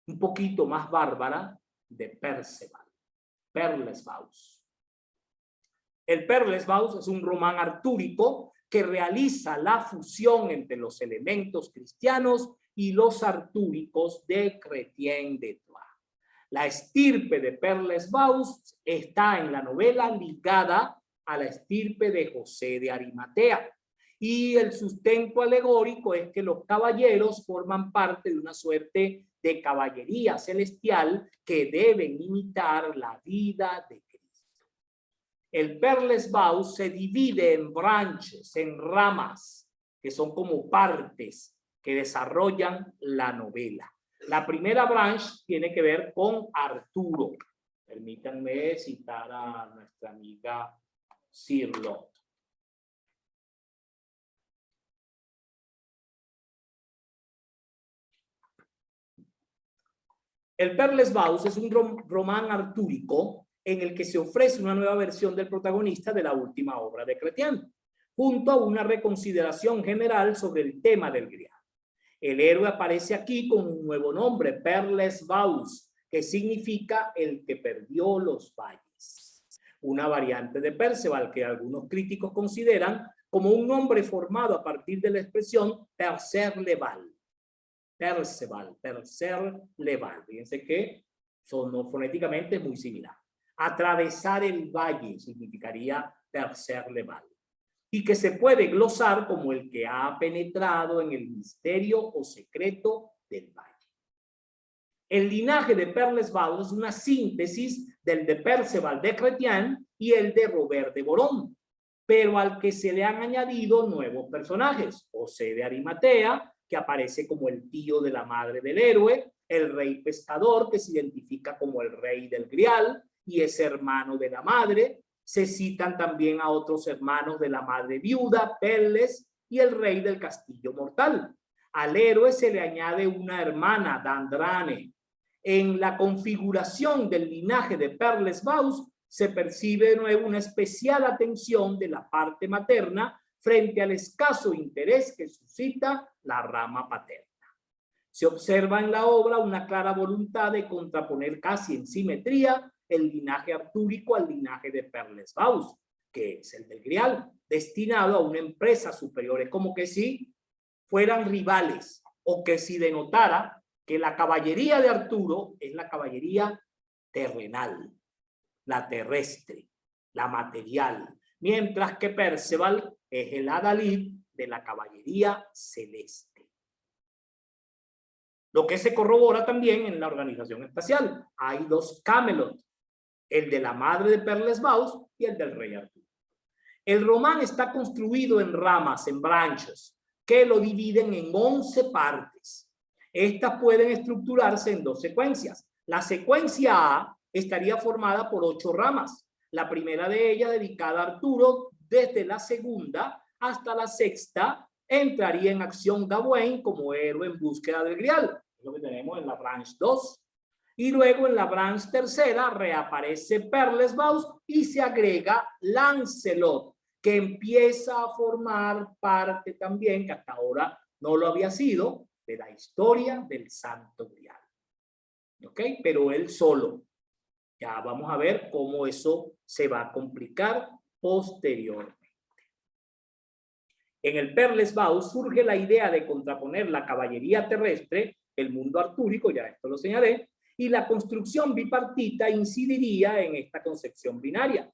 un poquito más bárbara, de Perceval. Perlesvaus. El Perlesvaus es un román artúrico que realiza la fusión entre los elementos cristianos y los artúricos de Chrétien de Troyes. La estirpe de Perlesvaus está en la novela ligada a la estirpe de José de Arimatea. Y el sustento alegórico es que los caballeros forman parte de una suerte de caballería celestial que deben imitar la vida de Cristo. El Perlesvaus se divide en branches, en ramas, que son como partes que desarrollan la novela. La primera branch tiene que ver con Arturo. Permítanme citar a nuestra amiga Cirlot. El Perlesvaus es un román artúrico en el que se ofrece una nueva versión del protagonista de la última obra de Chrétien, junto a una reconsideración general sobre el tema del Grial. El héroe aparece aquí con un nuevo nombre, Perlesvaus, que significa el que perdió los valles. Una variante de Perceval que algunos críticos consideran como un nombre formado a partir de la expresión Percer-Leval. Perceval, Percer-Leval. Fíjense que fonéticamente es muy similar. Atravesar el valle significaría Percer-Leval. Y que se puede glosar como el que ha penetrado en el misterio o secreto del valle. El linaje de Perlesvaus es una síntesis del de Perceval de Chrétien y el de Robert de Boron, pero al que se le han añadido nuevos personajes. José de Arimatea, que aparece como el tío de la madre del héroe, el rey pescador, que se identifica como el rey del Grial y es hermano de la madre. Se citan también a otros hermanos de la madre viuda, Perles, y el rey del castillo mortal. Al héroe se le añade una hermana, Dandrane. En la configuración del linaje de Perlesvaus se percibe de nuevo una especial atención de la parte materna frente al escaso interés que suscita la rama paterna. Se observa en la obra una clara voluntad de contraponer casi en simetría el linaje artúrico al linaje de Perlesvaus, que es el del Grial, destinado a una empresa superior. Es como que si fueran rivales o que si denotara que la caballería de Arturo es la caballería terrenal, la terrestre, la material, mientras que Perceval es el adalid de la caballería celeste. Lo que se corrobora también en la organización espacial. Hay dos Camelot, el de la madre de Perlesbaus y el del rey Arturo. El román está construido en ramas, en branches, que lo dividen en 11 partes. Estas pueden estructurarse en 2 secuencias. La secuencia A estaría formada por 8 ramas. La primera de ellas dedicada a Arturo, desde la segunda hasta la sexta, entraría en acción Gawain como héroe en búsqueda del Grial. Es lo que tenemos en la branch 2. Y luego en la branch tercera reaparece Perlesbaus y se agrega Lancelot, que empieza a formar parte también, que hasta ahora no lo había sido, de la historia del Santo Grial. ¿Ok? Pero él solo. Ya vamos a ver cómo eso se va a complicar posteriormente. En el Perlesbaus surge la idea de contraponer la caballería terrestre, el mundo artúrico, ya esto lo señalé, y la construcción bipartita incidiría en esta concepción binaria.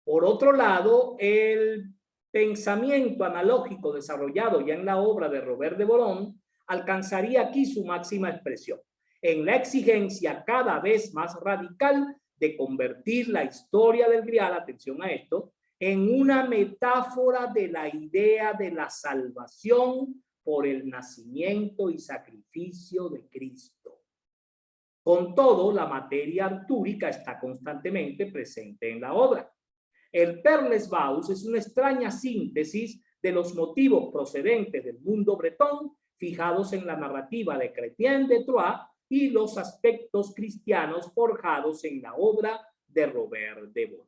Por otro lado, el pensamiento analógico desarrollado ya en la obra de Robert de Boron alcanzaría aquí su máxima expresión, en la exigencia cada vez más radical de convertir la historia del Grial, atención a esto, en una metáfora de la idea de la salvación por el nacimiento y sacrificio de Cristo. Con todo, la materia artúrica está constantemente presente en la obra. El Perlesbaus es una extraña síntesis de los motivos procedentes del mundo bretón fijados en la narrativa de Chrétien de Troyes y los aspectos cristianos forjados en la obra de Robert de Boron.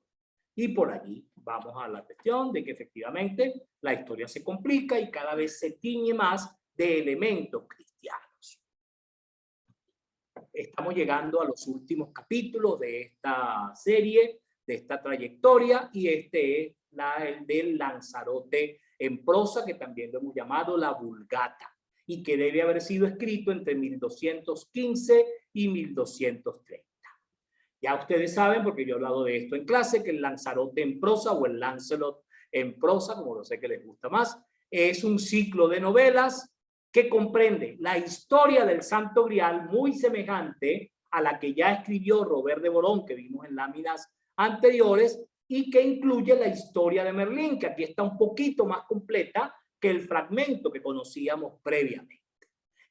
Y por allí vamos a la cuestión de que efectivamente la historia se complica y cada vez se tiñe más de elementos cristianos. Estamos llegando a los últimos capítulos de esta serie, de esta trayectoria, y este es el del Lanzarote en prosa, que también lo hemos llamado la Vulgata, y que debe haber sido escrito entre 1215 y 1230. Ya ustedes saben, porque yo he hablado de esto en clase, que el Lanzarote en prosa o el Lancelot en prosa, como lo sé que les gusta más, es un ciclo de novelas que comprende la historia del Santo Grial, muy semejante a la que ya escribió Robert de Boron, que vimos en láminas anteriores, y que incluye la historia de Merlín, que aquí está un poquito más completa que el fragmento que conocíamos previamente.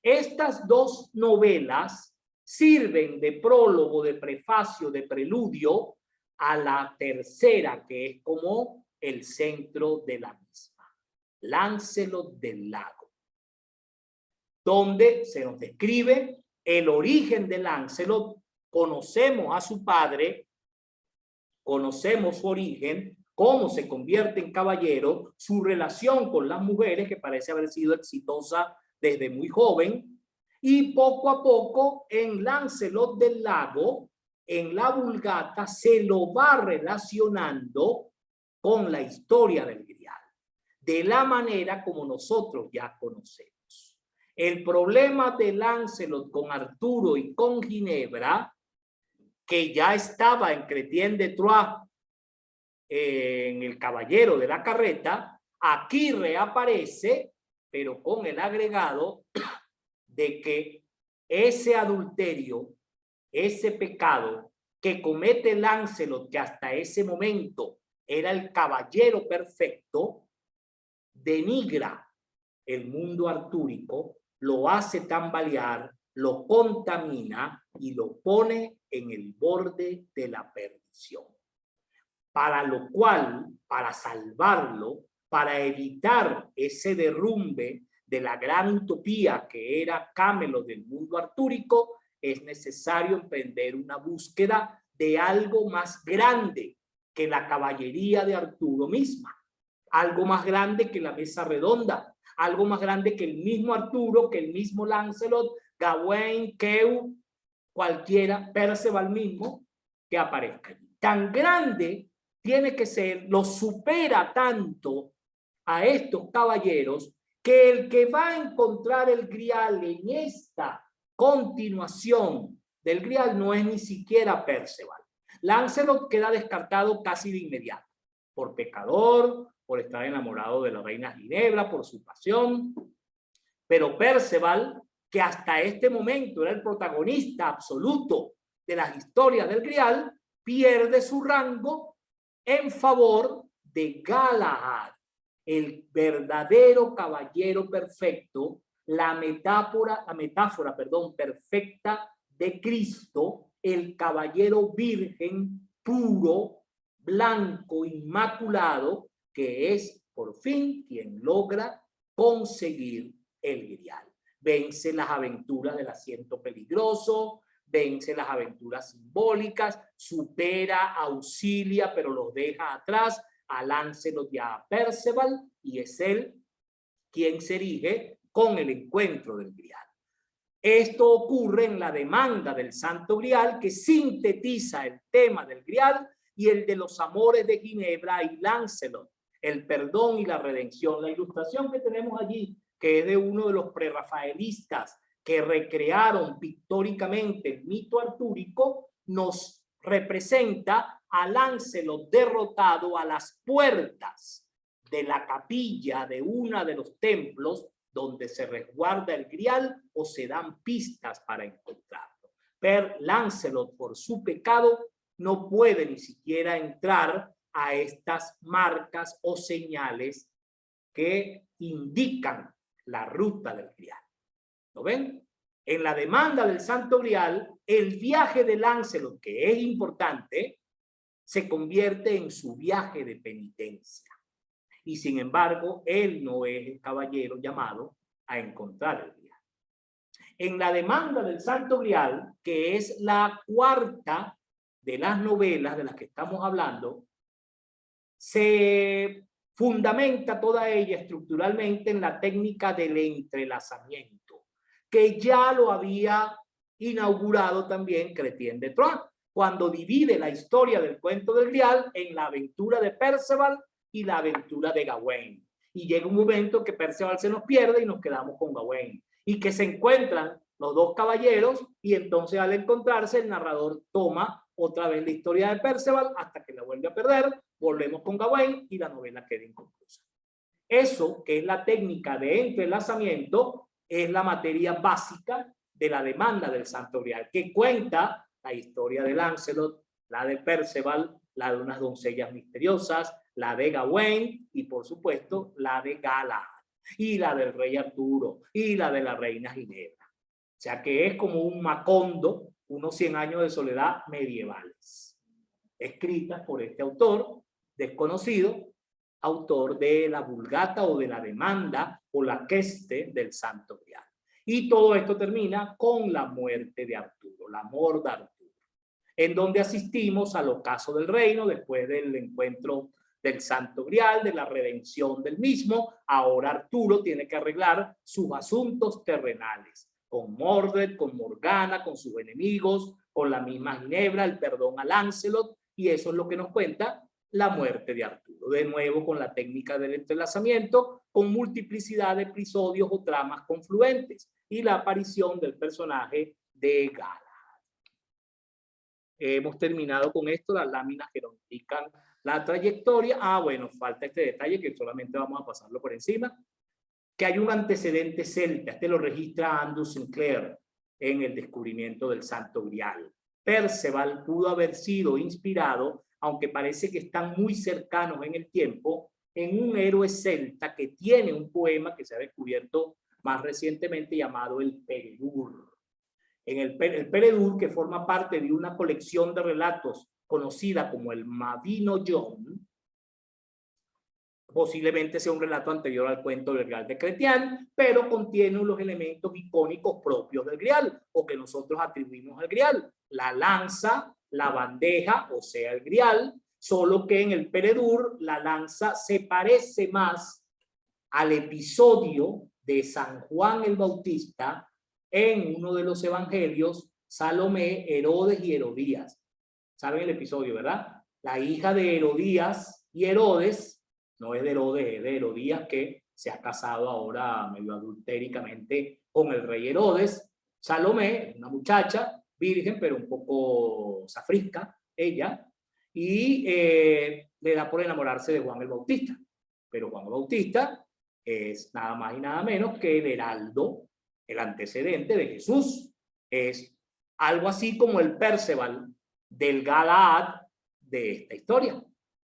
Estas dos novelas sirven de prólogo, de prefacio, de preludio a la tercera, que es como el centro de la misma, Lancelot del Lago, donde se nos describe el origen de Lancelot. Conocemos a su padre, conocemos su origen, cómo se convierte en caballero, su relación con las mujeres, que parece haber sido exitosa desde muy joven, y poco a poco en Lancelot del Lago, en la Vulgata, se lo va relacionando con la historia del Grial, de la manera como nosotros ya conocemos. El problema de Lancelot con Arturo y con Ginebra, que ya estaba en Chrétien de Troyes, en el Caballero de la Carreta, aquí reaparece, pero con el agregado de que ese adulterio, ese pecado que comete Lancelot, que hasta ese momento era el caballero perfecto, denigra el mundo artúrico, lo hace tambalear, lo contamina y lo pone en el borde de la perdición. Para lo cual, para salvarlo, para evitar ese derrumbe de la gran utopía que era Camelot del mundo artúrico, es necesario emprender una búsqueda de algo más grande que la caballería de Arturo misma, algo más grande que la mesa redonda, algo más grande que el mismo Arturo, que el mismo Lancelot, Gawain, Keu, cualquiera, Perceval mismo, que aparezca allí. Tan grande tiene que ser, lo supera tanto a estos caballeros que el que va a encontrar el grial en esta continuación del grial no es ni siquiera Perceval. Lancelot queda descartado casi de inmediato, por pecador, por estar enamorado de la reina Ginebra, por su pasión, pero Perceval, que hasta este momento era el protagonista absoluto de las historias del grial, pierde su rango en favor de Galahad, el verdadero caballero perfecto, la metáfora perfecta de Cristo, el caballero virgen, puro, blanco, inmaculado, que es por fin quien logra conseguir el grial. Vence las aventuras del asiento peligroso, vence las aventuras simbólicas, supera, auxilia, pero los deja atrás a Lancelot y a Perceval, y es él quien se erige con el encuentro del grial. Esto ocurre en la demanda del Santo Grial, que sintetiza el tema del grial y el de los amores de Ginebra y Lancelot, el perdón y la redención. La ilustración que tenemos allí, que es de uno de los prerrafaelistas que recrearon pictóricamente el mito artúrico, nos representa a Lancelot derrotado a las puertas de la capilla de uno de los templos donde se resguarda el grial o se dan pistas para encontrarlo. Pero Lancelot, por su pecado, no puede ni siquiera entrar a estas marcas o señales que indican la ruta del grial. ¿Lo ven? En la demanda del Santo Grial, el viaje de Lancelot, que es importante, se convierte en su viaje de penitencia. Y sin embargo, él no es el caballero llamado a encontrar el grial. En la demanda del Santo Grial, que es la cuarta de las novelas de las que estamos hablando, se fundamenta toda ella estructuralmente en la técnica del entrelazamiento, que ya lo había inaugurado también Chrétien de Troyes, cuando divide la historia del cuento del grial en la aventura de Perceval y la aventura de Gawain. Y llega un momento que Perceval se nos pierde y nos quedamos con Gawain. Y que se encuentran los dos caballeros y entonces al encontrarse el narrador toma otra vez la historia de Perceval hasta que la vuelve a perder, volvemos con Gawain y la novela queda inconclusa. Eso, que es la técnica de entrelazamiento, es la materia básica de la demanda del Santo Grial, que cuenta la historia de Lancelot, la de Perceval, la de unas doncellas misteriosas, la de Gawain y por supuesto la de Galahad y la del rey Arturo y la de la reina Ginebra. O sea que es como un Macondo, unos 100 años de soledad medievales, escritas por este autor desconocido, autor de la Vulgata o de la demanda o la queste del Santo Grial. Y todo esto termina con la muerte de Arturo, la mort de Arturo, en donde asistimos al ocaso del reino después del encuentro del Santo Grial, de la redención del mismo. Ahora Arturo tiene que arreglar sus asuntos terrenales, con Mordred, con Morgana, con sus enemigos, con la misma Ginebra, el perdón a Lancelot, y eso es lo que nos cuenta la muerte de Arturo. De nuevo con la técnica del entrelazamiento, con multiplicidad de episodios o tramas confluentes, y la aparición del personaje de Galahad. Hemos terminado con esto, las láminas que nos indican la trayectoria. Bueno, falta este detalle que solamente vamos a pasarlo por encima, que hay un antecedente celta. Este lo registra Andrew Sinclair en el descubrimiento del Santo Grial. Perceval pudo haber sido inspirado, aunque parece que están muy cercanos en el tiempo, en un héroe celta que tiene un poema que se ha descubierto más recientemente llamado el Peredur. En el Peredur, que forma parte de una colección de relatos conocida como el Mabinogion, posiblemente sea un relato anterior al cuento del Grial de Chrétien, pero contiene los elementos icónicos propios del Grial o que nosotros atribuimos al Grial: la lanza, la bandeja, o sea, el Grial, solo que en el Peredur la lanza se parece más al episodio de San Juan el Bautista en uno de los evangelios, Salomé, Herodes y Herodías. ¿Saben el episodio, verdad? la hija de Herodías y Herodes, no es de Herodes, es de Herodías, que se ha casado ahora medio adultéricamente con el rey Herodes. Salomé, una muchacha virgen, pero un poco safrisca, ella, y le da por enamorarse de Juan el Bautista. Pero Juan el Bautista es nada más y nada menos que el heraldo, el antecedente de Jesús. Es algo así como el Perceval del Galaad de esta historia.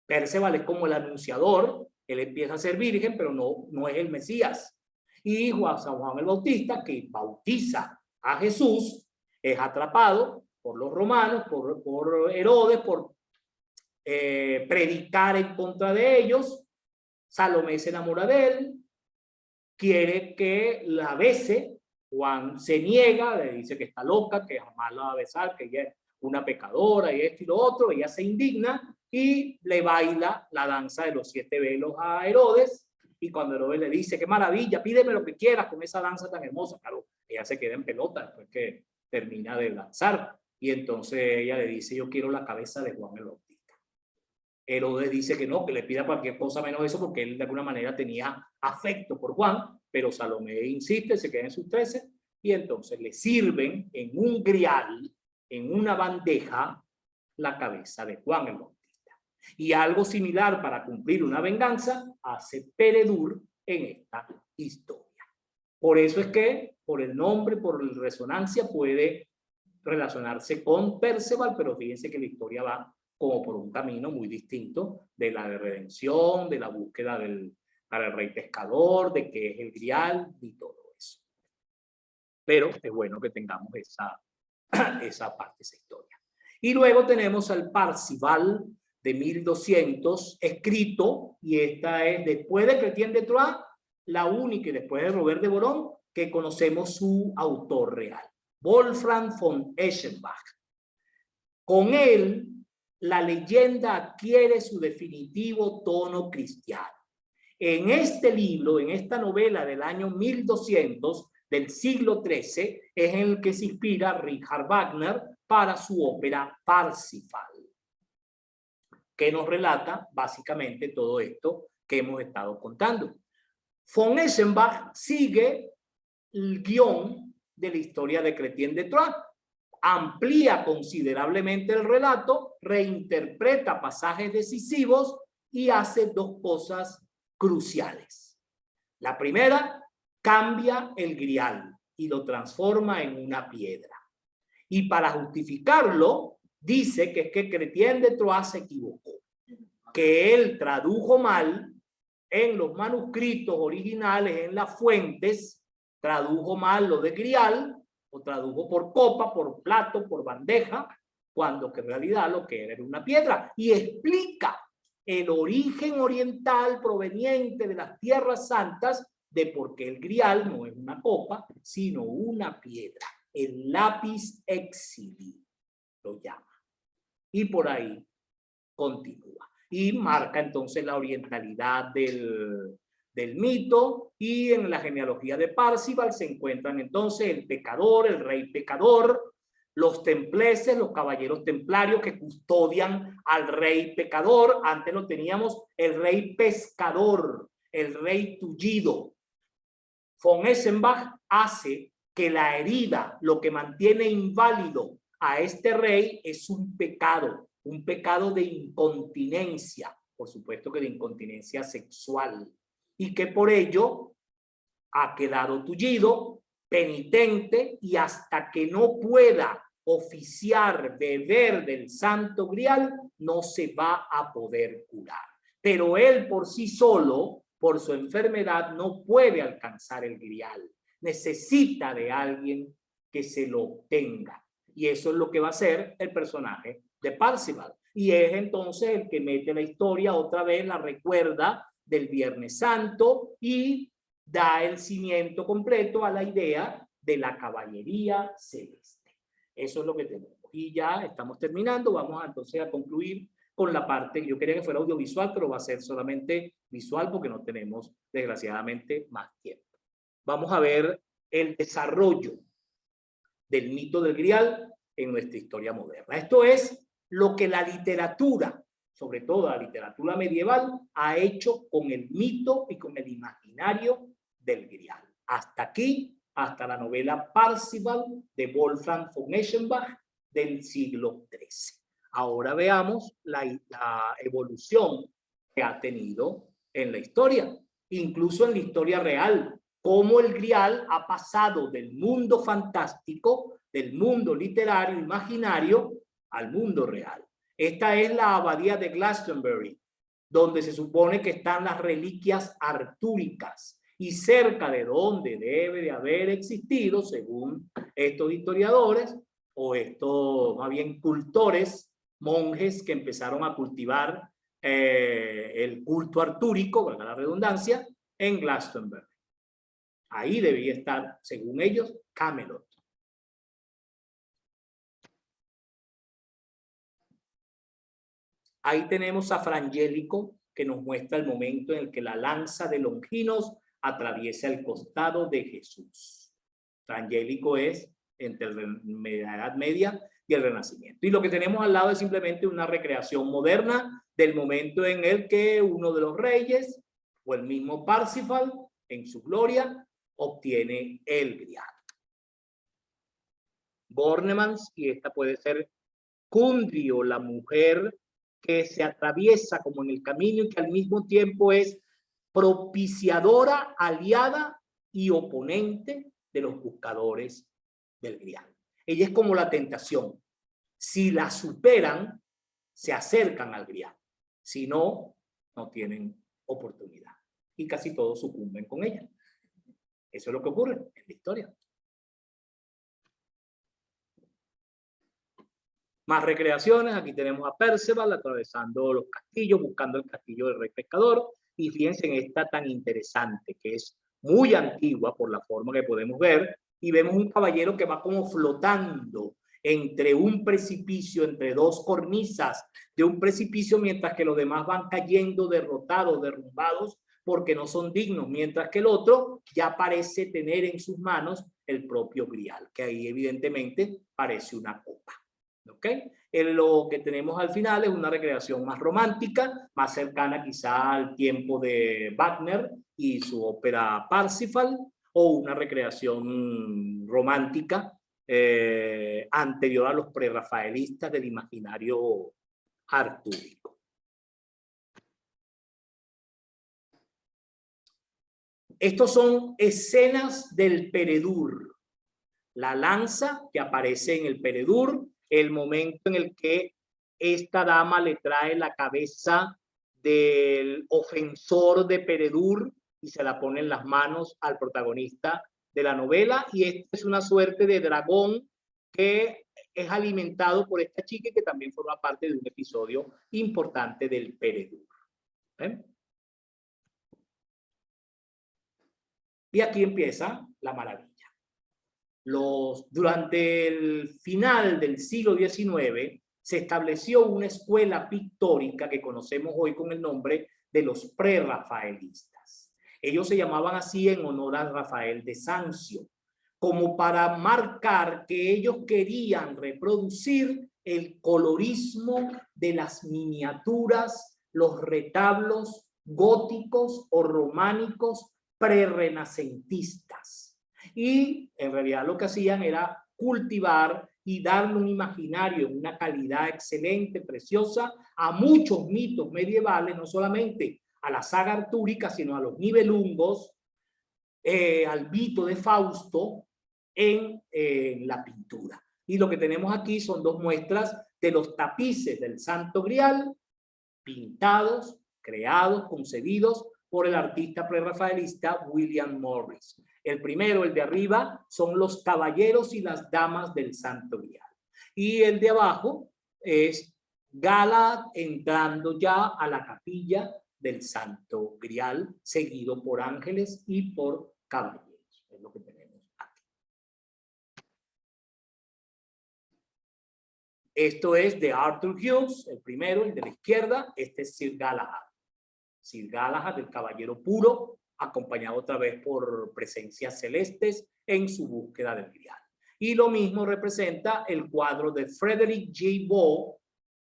Perceval es como el anunciador, él empieza a ser virgen, pero no es el Mesías. Y San Juan el Bautista, que bautiza a Jesús, es atrapado por los romanos, por Herodes, por predicar en contra de ellos. Salomé se enamora de él, quiere que la bese. Juan se niega, le dice que está loca, que jamás la va a besar, que ella es una pecadora y esto y lo otro. Ella se indigna y le baila la danza de los 7 velos a Herodes. Y cuando Herodes le dice, qué maravilla, pídeme lo que quieras con esa danza tan hermosa, claro, ella se queda en pelota después que termina de danzar. Y entonces ella le dice, yo quiero la cabeza de Juan el Bautista. Herodes dice que no, que le pida cualquier cosa menos eso, porque él de alguna manera tenía afecto por Juan, pero Salomé insiste, se queda en sus 13, y entonces le sirven en un grial, en una bandeja, la cabeza de Juan el Bautista. Y algo similar para cumplir una venganza hace Peredur en esta historia. Por eso es que, por el nombre, por la resonancia, puede relacionarse con Perceval, pero fíjense que la historia va como por un camino muy distinto de la de redención, de la búsqueda para el rey pescador, de qué es el grial y todo eso. Pero es bueno que tengamos esa parte, esa historia. Y luego tenemos al Parzival de 1200, escrito, y esta es después de Chrétien de Troyes, la única, y después de Robert de Boron, que conocemos su autor real, Wolfram von Eschenbach. Con él, la leyenda adquiere su definitivo tono cristiano. En este libro, en esta novela del año 1200, del siglo XIII, es en el que se inspira Richard Wagner para su ópera Parsifal, que nos relata básicamente todo esto que hemos estado contando. Von Eschenbach sigue el guión de la historia de Chrétien de Troyes, amplía considerablemente el relato, reinterpreta pasajes decisivos y hace 2 cosas cruciales. La primera, cambia el grial y lo transforma en una piedra. Y para justificarlo, dice que es que Chrétien de Troyes se equivocó, que él tradujo mal en los manuscritos originales, en las fuentes, tradujo mal lo de grial, o tradujo por copa, por plato, por bandeja, cuando que en realidad lo que era una piedra. Y explica el origen oriental proveniente de las tierras santas de por qué el grial no es una copa, sino una piedra. El lápiz exili lo llama. Y por ahí continúa. Y marca entonces la orientalidad del mito, y en la genealogía de Parzival se encuentran entonces el pecador, el rey pecador, los templeses, los caballeros templarios que custodian al rey pecador. Antes lo teníamos el rey pescador, el rey tullido. Von Eschenbach hace que la herida, lo que mantiene inválido a este rey, es un pecado de incontinencia, por supuesto que de incontinencia sexual, y que por ello ha quedado tullido, penitente, y hasta que no pueda oficiar, beber del santo grial, no se va a poder curar. Pero él por sí solo, por su enfermedad, no puede alcanzar el grial. Necesita de alguien que se lo obtenga. Y eso es lo que va a hacer el personaje de Parzival. Y es entonces el que mete la historia otra vez, la recuerda del Viernes Santo y da el cimiento completo a la idea de la caballería celeste. Eso es lo que tenemos. Y ya estamos terminando. Vamos entonces a concluir con la parte que yo quería que fuera audiovisual, pero va a ser solamente visual porque no tenemos, desgraciadamente, más tiempo. Vamos a ver el desarrollo del mito del grial en nuestra historia moderna. Esto es lo que la literatura sobre todo la literatura medieval, ha hecho con el mito y con el imaginario del Grial. Hasta aquí, hasta la novela Parzival de Wolfgang von Eschenbach del siglo XIII. Ahora veamos la evolución que ha tenido en la historia, incluso en la historia real, cómo el Grial ha pasado del mundo fantástico, del mundo literario, imaginario, al mundo real. Esta es la abadía de Glastonbury, donde se supone que están las reliquias artúricas y cerca de donde debe de haber existido, según estos historiadores o estos más bien cultores, monjes que empezaron a cultivar el culto artúrico, valga la redundancia, en Glastonbury. Ahí debía estar, según ellos, Camelot. Ahí tenemos a Frangélico, que nos muestra el momento en el que la lanza de Longinos atraviesa el costado de Jesús. Frangélico es entre la Edad Media y el Renacimiento. Y lo que tenemos al lado es simplemente una recreación moderna del momento en el que uno de los reyes, o el mismo Parsifal, en su gloria, obtiene el Grial. Bornemann, y esta puede ser Kundry, la mujer que se atraviesa como en el camino y que al mismo tiempo es propiciadora, aliada y oponente de los buscadores del Grial. Ella es como la tentación. Si la superan, se acercan al Grial. Si no, no tienen oportunidad. Y casi todos sucumben con ella. Eso es lo que ocurre en la historia. Más recreaciones. Aquí tenemos a Perceval atravesando los castillos, buscando el castillo del rey pescador. Y fíjense en esta tan interesante, que es muy antigua por la forma que podemos ver. Y vemos un caballero que va como flotando entre un precipicio, entre dos cornisas de un precipicio, mientras que los demás van cayendo derrotados, derrumbados, porque no son dignos, mientras que el otro ya parece tener en sus manos el propio Grial, que ahí evidentemente parece una copa. ¿Okay? Lo que tenemos al final es una recreación más romántica, más cercana quizá al tiempo de Wagner y su ópera Parsifal, o una recreación romántica anterior a los prerrafaelistas del imaginario artúrico. Estos son escenas del Peredur. La lanza que aparece en el Peredur, el momento en el que esta dama le trae la cabeza del ofensor de Peredur y se la pone en las manos al protagonista de la novela, y esta es una suerte de dragón que es alimentado por esta chica que también forma parte de un episodio importante del Peredur. Y aquí empieza la maravilla. Durante el final del siglo XIX se estableció una escuela pictórica que conocemos hoy con el nombre de los prerrafaelistas. Ellos se llamaban así en honor a Rafael de Sancio, como para marcar que ellos querían reproducir el colorismo de las miniaturas, los retablos góticos o románicos prerrenacentistas. Y en realidad lo que hacían era cultivar y darle un imaginario, una calidad excelente, preciosa, a muchos mitos medievales, no solamente a la saga artúrica, sino a los Nibelungos, al mito de Fausto en la pintura. Y lo que tenemos aquí son dos muestras de los tapices del Santo Grial, pintados, creados, concebidos por el artista prerrafaelista William Morris. El primero, el de arriba, son los caballeros y las damas del Santo Grial. Y el de abajo es Galahad entrando ya a la capilla del Santo Grial, seguido por ángeles y por caballeros. Es lo que tenemos aquí. Esto es de Arthur Hughes, el primero, el de la izquierda. Este es Sir Galahad. Sir Galahad, el caballero puro, acompañado otra vez por presencias celestes en su búsqueda del Grial. Y lo mismo representa el cuadro de Frederick J. Bow,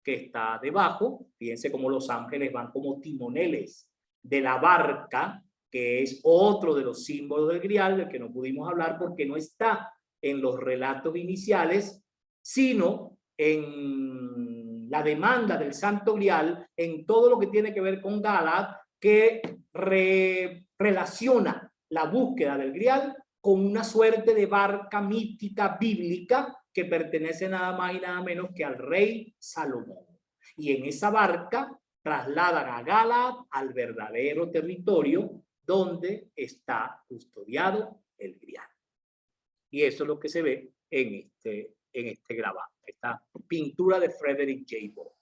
que está debajo. Fíjense cómo los ángeles van como timoneles de la barca, que es otro de los símbolos del Grial, del que no pudimos hablar porque no está en los relatos iniciales, sino en la demanda del Santo Grial, en todo lo que tiene que ver con Galad, que relaciona la búsqueda del Grial con una suerte de barca mítica bíblica que pertenece nada más y nada menos que al rey Salomón. Y en esa barca trasladan a Galad al verdadero territorio donde está custodiado el Grial. Y eso es lo que se ve en este grabado, esta pintura de Frederick J. Ball.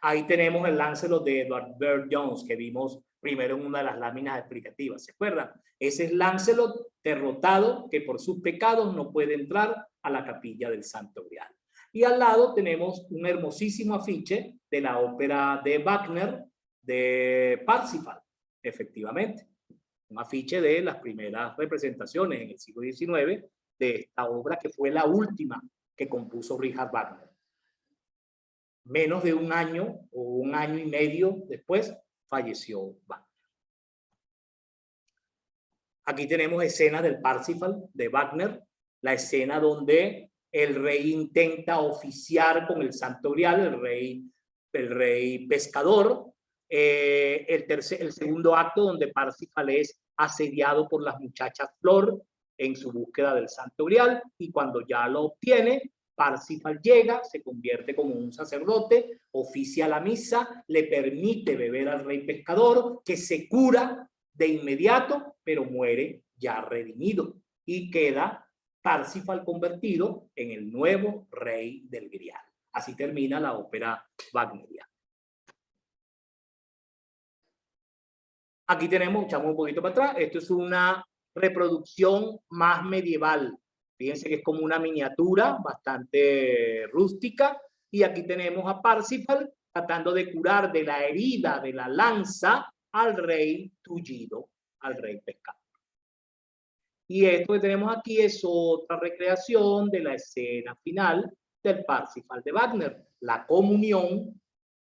Ahí tenemos el Lancelot de Edward Burne-Jones que vimos primero en una de las láminas explicativas. ¿Se acuerdan? Ese es Lancelot derrotado que por sus pecados no puede entrar a la capilla del Santo Grial. Y al lado tenemos un hermosísimo afiche de la ópera de Wagner de Parsifal, efectivamente. Un afiche de las primeras representaciones en el siglo XIX de esta obra que fue la última que compuso Richard Wagner. Menos de un año o un año y medio después falleció Wagner. Aquí tenemos escenas del Parsifal de Wagner, la escena donde el rey intenta oficiar con el Santo Grial, el rey pescador. El segundo acto donde Parsifal es asediado por las muchachas Flor en su búsqueda del Santo Grial, y cuando ya lo obtiene, Parsifal llega, se convierte como un sacerdote, oficia la misa, le permite beber al rey pescador, que se cura de inmediato, pero muere ya redimido, y queda Parsifal convertido en el nuevo rey del Grial. Así termina la ópera wagneriana. Aquí tenemos, echamos un poquito para atrás, esto es una reproducción más medieval. Fíjense que es como una miniatura bastante rústica, y aquí tenemos a Parsifal tratando de curar de la herida de la lanza al rey tullido, al rey pescador. Y esto que tenemos aquí es otra recreación de la escena final del Parsifal de Wagner, la comunión,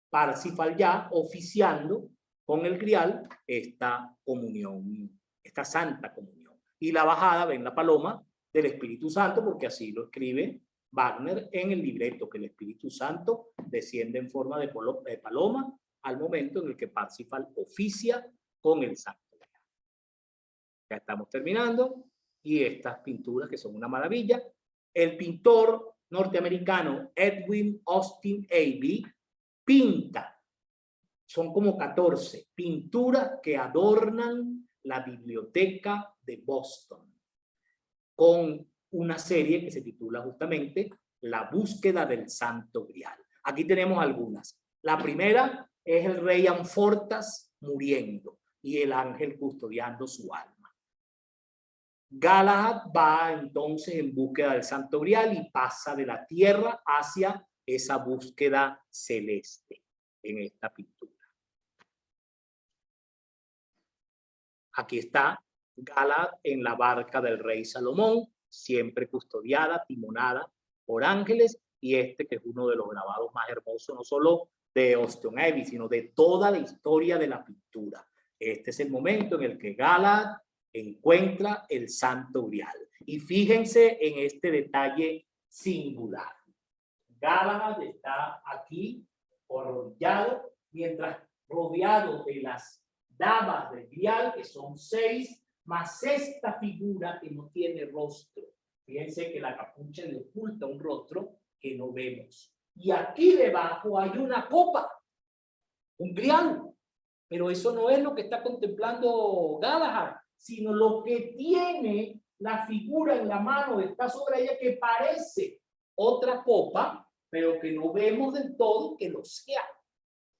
Parsifal ya oficiando con el Grial esta comunión, esta santa comunión. Y la bajada, ven la paloma, del Espíritu Santo, porque así lo escribe Wagner en el libreto, que el Espíritu Santo desciende en forma de paloma al momento en el que Parsifal oficia con el Santo. Ya estamos terminando, y estas pinturas que son una maravilla. El pintor norteamericano Edwin Austin Abbey pinta, son como 14 pinturas que adornan la biblioteca de Boston, con una serie que se titula justamente La búsqueda del Santo Grial. Aquí tenemos algunas. La primera es el rey Amfortas muriendo y el ángel custodiando su alma. Galahad va entonces en búsqueda del Santo Grial y pasa de la tierra hacia esa búsqueda celeste en esta pintura. Aquí está Galahad en la barca del rey Salomón, siempre custodiada, timonada por ángeles, y este que es uno de los grabados más hermosos, no solo de Austin Abbey, sino de toda la historia de la pintura. Este es el momento en el que Galahad encuentra el Santo Grial. Y fíjense en este detalle singular. Galahad está aquí arrodillado, mientras rodeado de las damas del Grial, que son 6, más esta figura que no tiene rostro. Fíjense que la capucha le oculta un rostro que no vemos. Y aquí debajo hay una copa, un Grial. Pero eso no es lo que está contemplando Galahad, sino lo que tiene la figura en la mano, está sobre ella, que parece otra copa, pero que no vemos del todo que lo sea.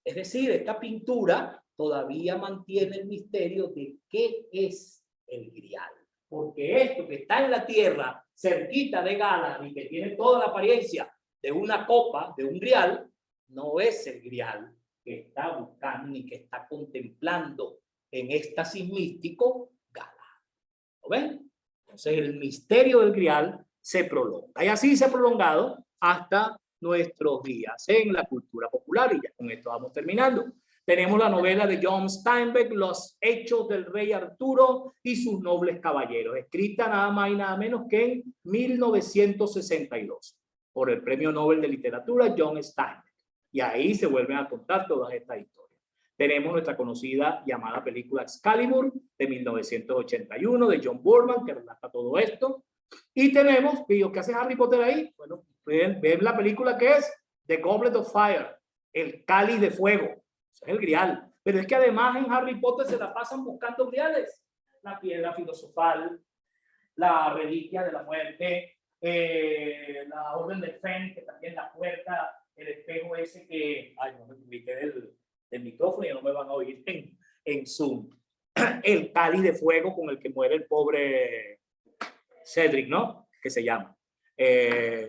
Es decir, esta pintura todavía mantiene el misterio de qué es el Grial. Porque esto que está en la tierra, cerquita de Galahad, y que tiene toda la apariencia de una copa, de un Grial, no es el Grial que está buscando ni que está contemplando en éxtasis místico Galahad. ¿Lo ven? Entonces el misterio del Grial se prolonga. Y así se ha prolongado hasta nuestros días en la cultura popular. Y ya con esto vamos terminando. Tenemos la novela de John Steinbeck, Los Hechos del Rey Arturo y sus nobles caballeros, escrita nada más y nada menos que en 1962 por el Premio Nobel de Literatura John Steinbeck. Y ahí se vuelven a contar todas estas historias. Tenemos nuestra conocida llamada película Excalibur de 1981 de John Boorman, que relata todo esto. Y tenemos, ¿qué hace Harry Potter ahí? Bueno, ven la película que es The Goblet of Fire, el cáliz de fuego. Es el grial. Pero es que además en Harry Potter se la pasan buscando griales. La piedra filosofal, la reliquia de la muerte, la orden del Fénix, que también la puerta, el espejo ese que... Ay, no me publiqué del micrófono y no me van a oír en Zoom. El cáliz de fuego con el que muere el pobre Cedric, ¿no? Que se llama.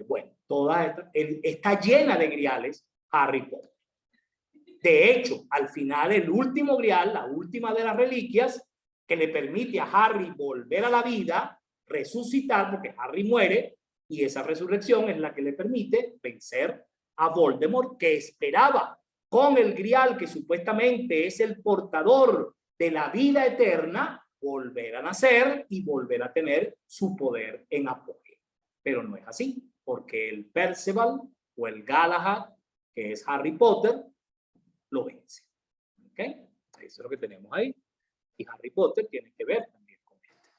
Bueno, toda esta está llena de griales Harry Potter. De hecho, al final, el último grial, la última de las reliquias, que le permite a Harry volver a la vida, resucitar, porque Harry muere, y esa resurrección es la que le permite vencer a Voldemort, que esperaba con el grial, que supuestamente es el portador de la vida eterna, volver a nacer y volver a tener su poder en apogeo. Pero no es así, porque el Perceval o el Galahad, que es Harry Potter, lo vence. ¿Ok? Eso es lo que tenemos ahí. Y Harry Potter tiene que ver también con esto.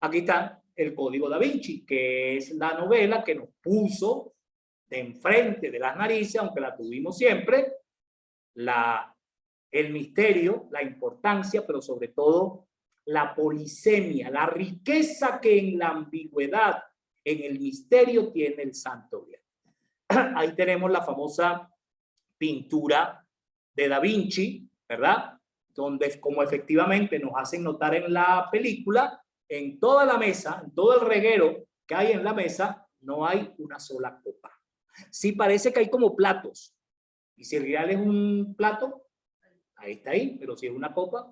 Aquí está el Código Da Vinci, que es la novela que nos puso de enfrente de las narices, aunque la tuvimos siempre, el misterio, la importancia, pero sobre todo la polisemia, la riqueza que en la ambigüedad, en el misterio tiene el Santo Grial. Ahí tenemos la famosa pintura de Da Vinci, ¿verdad? Donde, como efectivamente nos hacen notar en la película, en toda la mesa, en todo el reguero que hay en la mesa, no hay una sola copa. Sí parece que hay como platos. Y si el grial es un plato, ahí está ahí, pero si es una copa,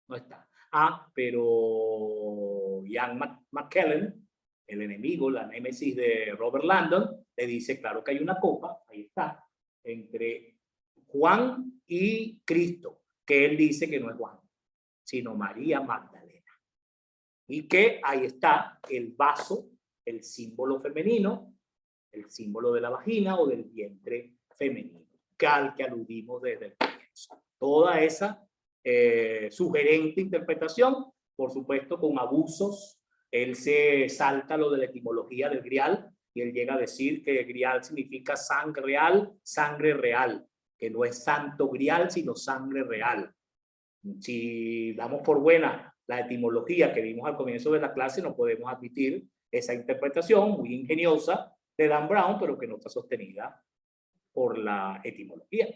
no está. Ah, pero Ian McKellen, el enemigo, la némesis de Robert Landon, le dice, claro que hay una copa, ahí está, entre Juan y Cristo, que él dice que no es Juan, sino María Magdalena. Y que ahí está el vaso, el símbolo femenino, el símbolo de la vagina o del vientre femenino, al que aludimos desde el comienzo. Toda esa sugerente interpretación, por supuesto con abusos. Él se salta lo de la etimología del grial y él llega a decir que grial significa sangre real, que no es santo grial, sino sangre real. Si damos por buena la etimología que vimos al comienzo de la clase, no podemos admitir esa interpretación muy ingeniosa de Dan Brown, pero que no está sostenida por la etimología.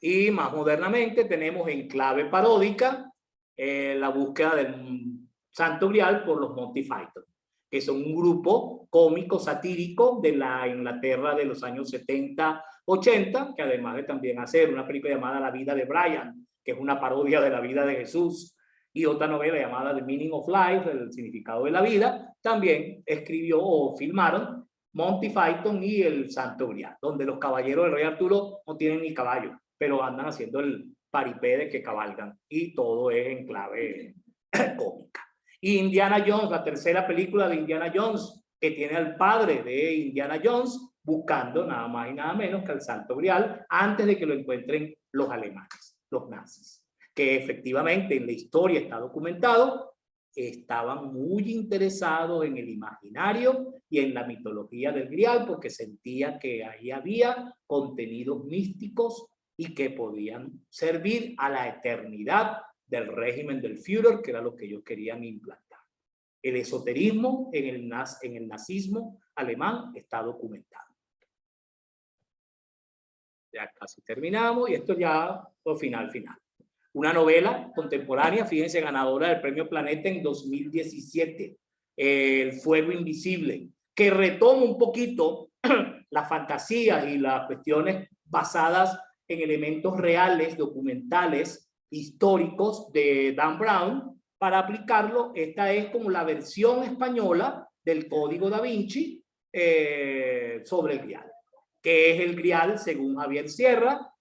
Y más modernamente tenemos en clave paródica la búsqueda del Santo Grial por los Monty Python, que son un grupo cómico satírico de la Inglaterra de los años 70, 80, que además de también hacer una película llamada La vida de Brian, que es una parodia de la vida de Jesús, y otra novela llamada The Meaning of Life, el significado de la vida, también escribió o filmaron Monty Python y el Santo Grial, donde los caballeros del Rey Arturo no tienen ni caballo, pero andan haciendo el paripé de que cabalgan, y todo es en clave cómica. Y Indiana Jones, la tercera película de Indiana Jones, que tiene al padre de Indiana Jones buscando nada más y nada menos que al Santo Grial antes de que lo encuentren los alemanes, los nazis, que efectivamente en la historia está documentado, estaban muy interesados en el imaginario y en la mitología del Grial porque sentían que ahí había contenidos místicos y que podían servir a la eternidad del régimen del Führer, que era lo que ellos querían implantar. El esoterismo en el nazismo alemán está documentado. Ya casi terminamos y esto ya por final. Una novela contemporánea, fíjense, ganadora del Premio Planeta en 2017, El Fuego Invisible, que retoma un poquito las fantasías y las cuestiones basadas en elementos reales, documentales, históricos de Dan Brown para aplicarlo. Esta es como la versión española del Código Da Vinci sobre el Grial. ¿Qué es el Grial según Javier Sierra?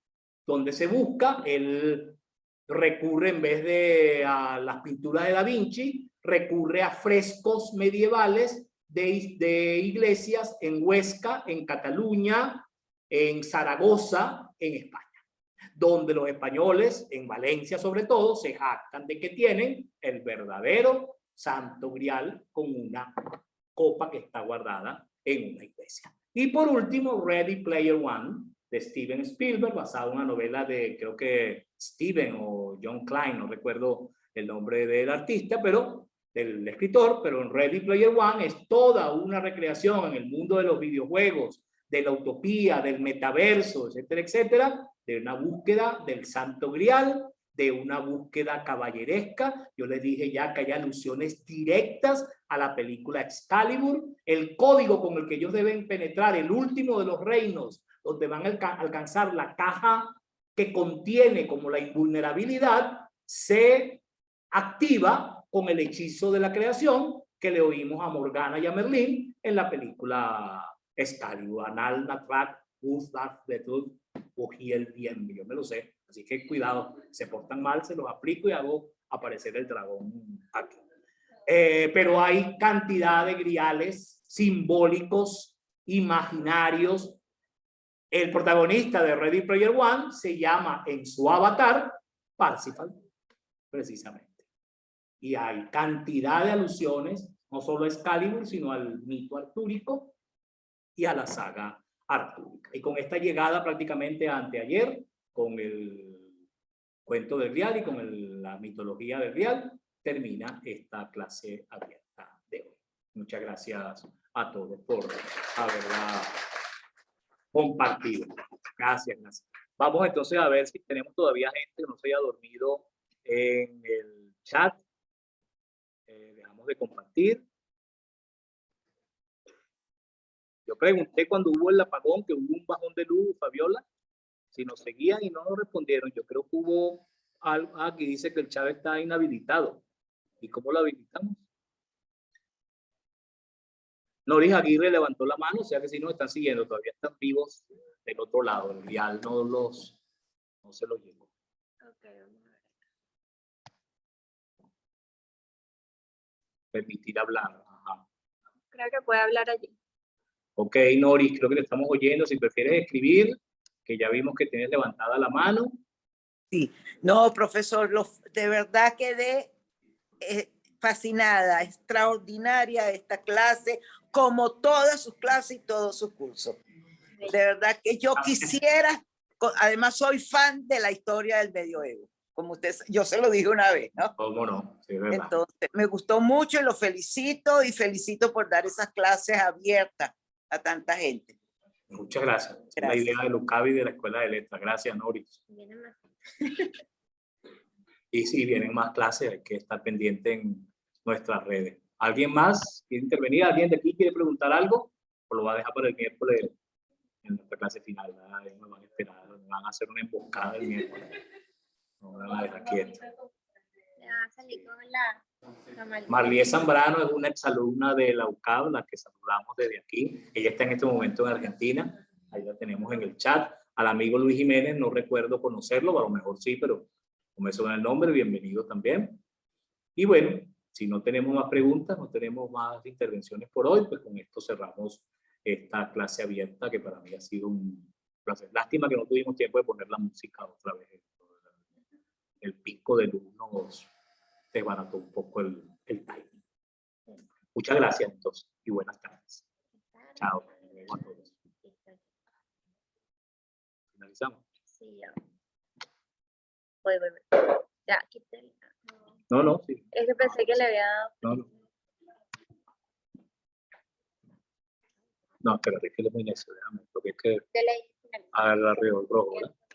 Donde se busca, él recurre en vez de a las pinturas de Da Vinci, recurre a frescos medievales de iglesias en Huesca, en Cataluña, en Zaragoza, en España, donde los españoles, en Valencia sobre todo, se jactan de que tienen el verdadero Santo Grial con una copa que está guardada en una iglesia. Y por último, Ready Player One, de Steven Spielberg, basado en una novela de, creo que Steven o John Klein, no recuerdo el nombre del artista, pero del escritor, pero en Ready Player One es toda una recreación en el mundo de los videojuegos, de la utopía, del metaverso, etcétera, etcétera, de una búsqueda del Santo Grial, de una búsqueda caballeresca. Yo les dije ya que hay alusiones directas a la película Excalibur, el código con el que ellos deben penetrar el último de los reinos, donde van a alcanzar la caja que contiene como la invulnerabilidad, se activa con el hechizo de la creación que le oímos a Morgana y a Merlín en la película Excalibur. Anal, Natrak, Uzbak, Betul, cogí el bien, yo me lo sé. Así que cuidado, se portan mal, se los aplico y hago aparecer el dragón aquí. Pero hay cantidad de griales simbólicos, imaginarios. El protagonista de Ready Player One se llama en su avatar Parsifal, precisamente. Y hay cantidad de alusiones, no solo a Excalibur, sino al mito artúrico y a la saga artúrica. Y con esta llegada prácticamente anteayer, con el cuento del Grial y con la mitología del Grial, termina esta clase abierta de hoy. Muchas gracias a todos por haberla compartido. Gracias, gracias. Vamos entonces a ver si tenemos todavía gente que no se haya dormido en el chat. Dejamos de compartir. Yo pregunté cuando hubo el apagón, que hubo un bajón de luz, Fabiola, si nos seguían y no nos respondieron. Yo creo que hubo algo que dice que el chat está inhabilitado. ¿Y cómo lo habilitamos? Noris Aguirre levantó la mano, o sea que si nos están siguiendo, todavía están vivos del otro lado. El Grial no se los llevó. Okay, vamos a ver. Permitir hablar. Ajá. Creo que puede hablar allí. Ok, Noris, creo que le estamos oyendo. Si prefieres escribir, que ya vimos que tienes levantada la mano. Sí, no, profesor, de verdad quedé fascinada, extraordinaria esta clase, como todas sus clases y todos sus cursos. De verdad que yo quisiera, además soy fan de la historia del medioevo, como usted, yo se lo dije una vez, ¿no? ¿Cómo no? Sí, es verdad. Entonces, me gustó mucho y lo felicito por dar esas clases abiertas a tanta gente. Muchas gracias. Gracias. La idea de Lucavi de la Escuela de Letras. Gracias, Noris. Vienen más. Y si vienen más clases, hay que estar pendiente en nuestras redes. ¿Alguien más quiere intervenir? ¿Alguien de aquí quiere preguntar algo? ¿O lo va a dejar para el miércoles en nuestra clase final? Me van a esperar, me van a hacer una emboscada el miércoles. No me van a dejar quieto. Ya salí con la Marlié Zambrano es una exalumna de la UCAB, la que saludamos desde aquí. Ella está en este momento en Argentina. Ahí la tenemos en el chat. Al amigo Luis Jiménez, no recuerdo conocerlo, a lo mejor sí, pero no me suena el nombre. Bienvenido también. Y bueno, si no tenemos más preguntas, no tenemos más intervenciones por hoy, pues con esto cerramos esta clase abierta que para mí ha sido un placer. Lástima que no tuvimos tiempo de poner la música otra vez. El pico de luz nos desbarató un poco el timing. Muchas gracias entonces y buenas tardes. Chao. A todos. Finalizamos. Sí, ya. Voy. Ya, quité. No, sí. Es que pensé que le había dado. No, espérate, que es muy necio, déjame, porque es que De la agarra el rojo, ¿verdad?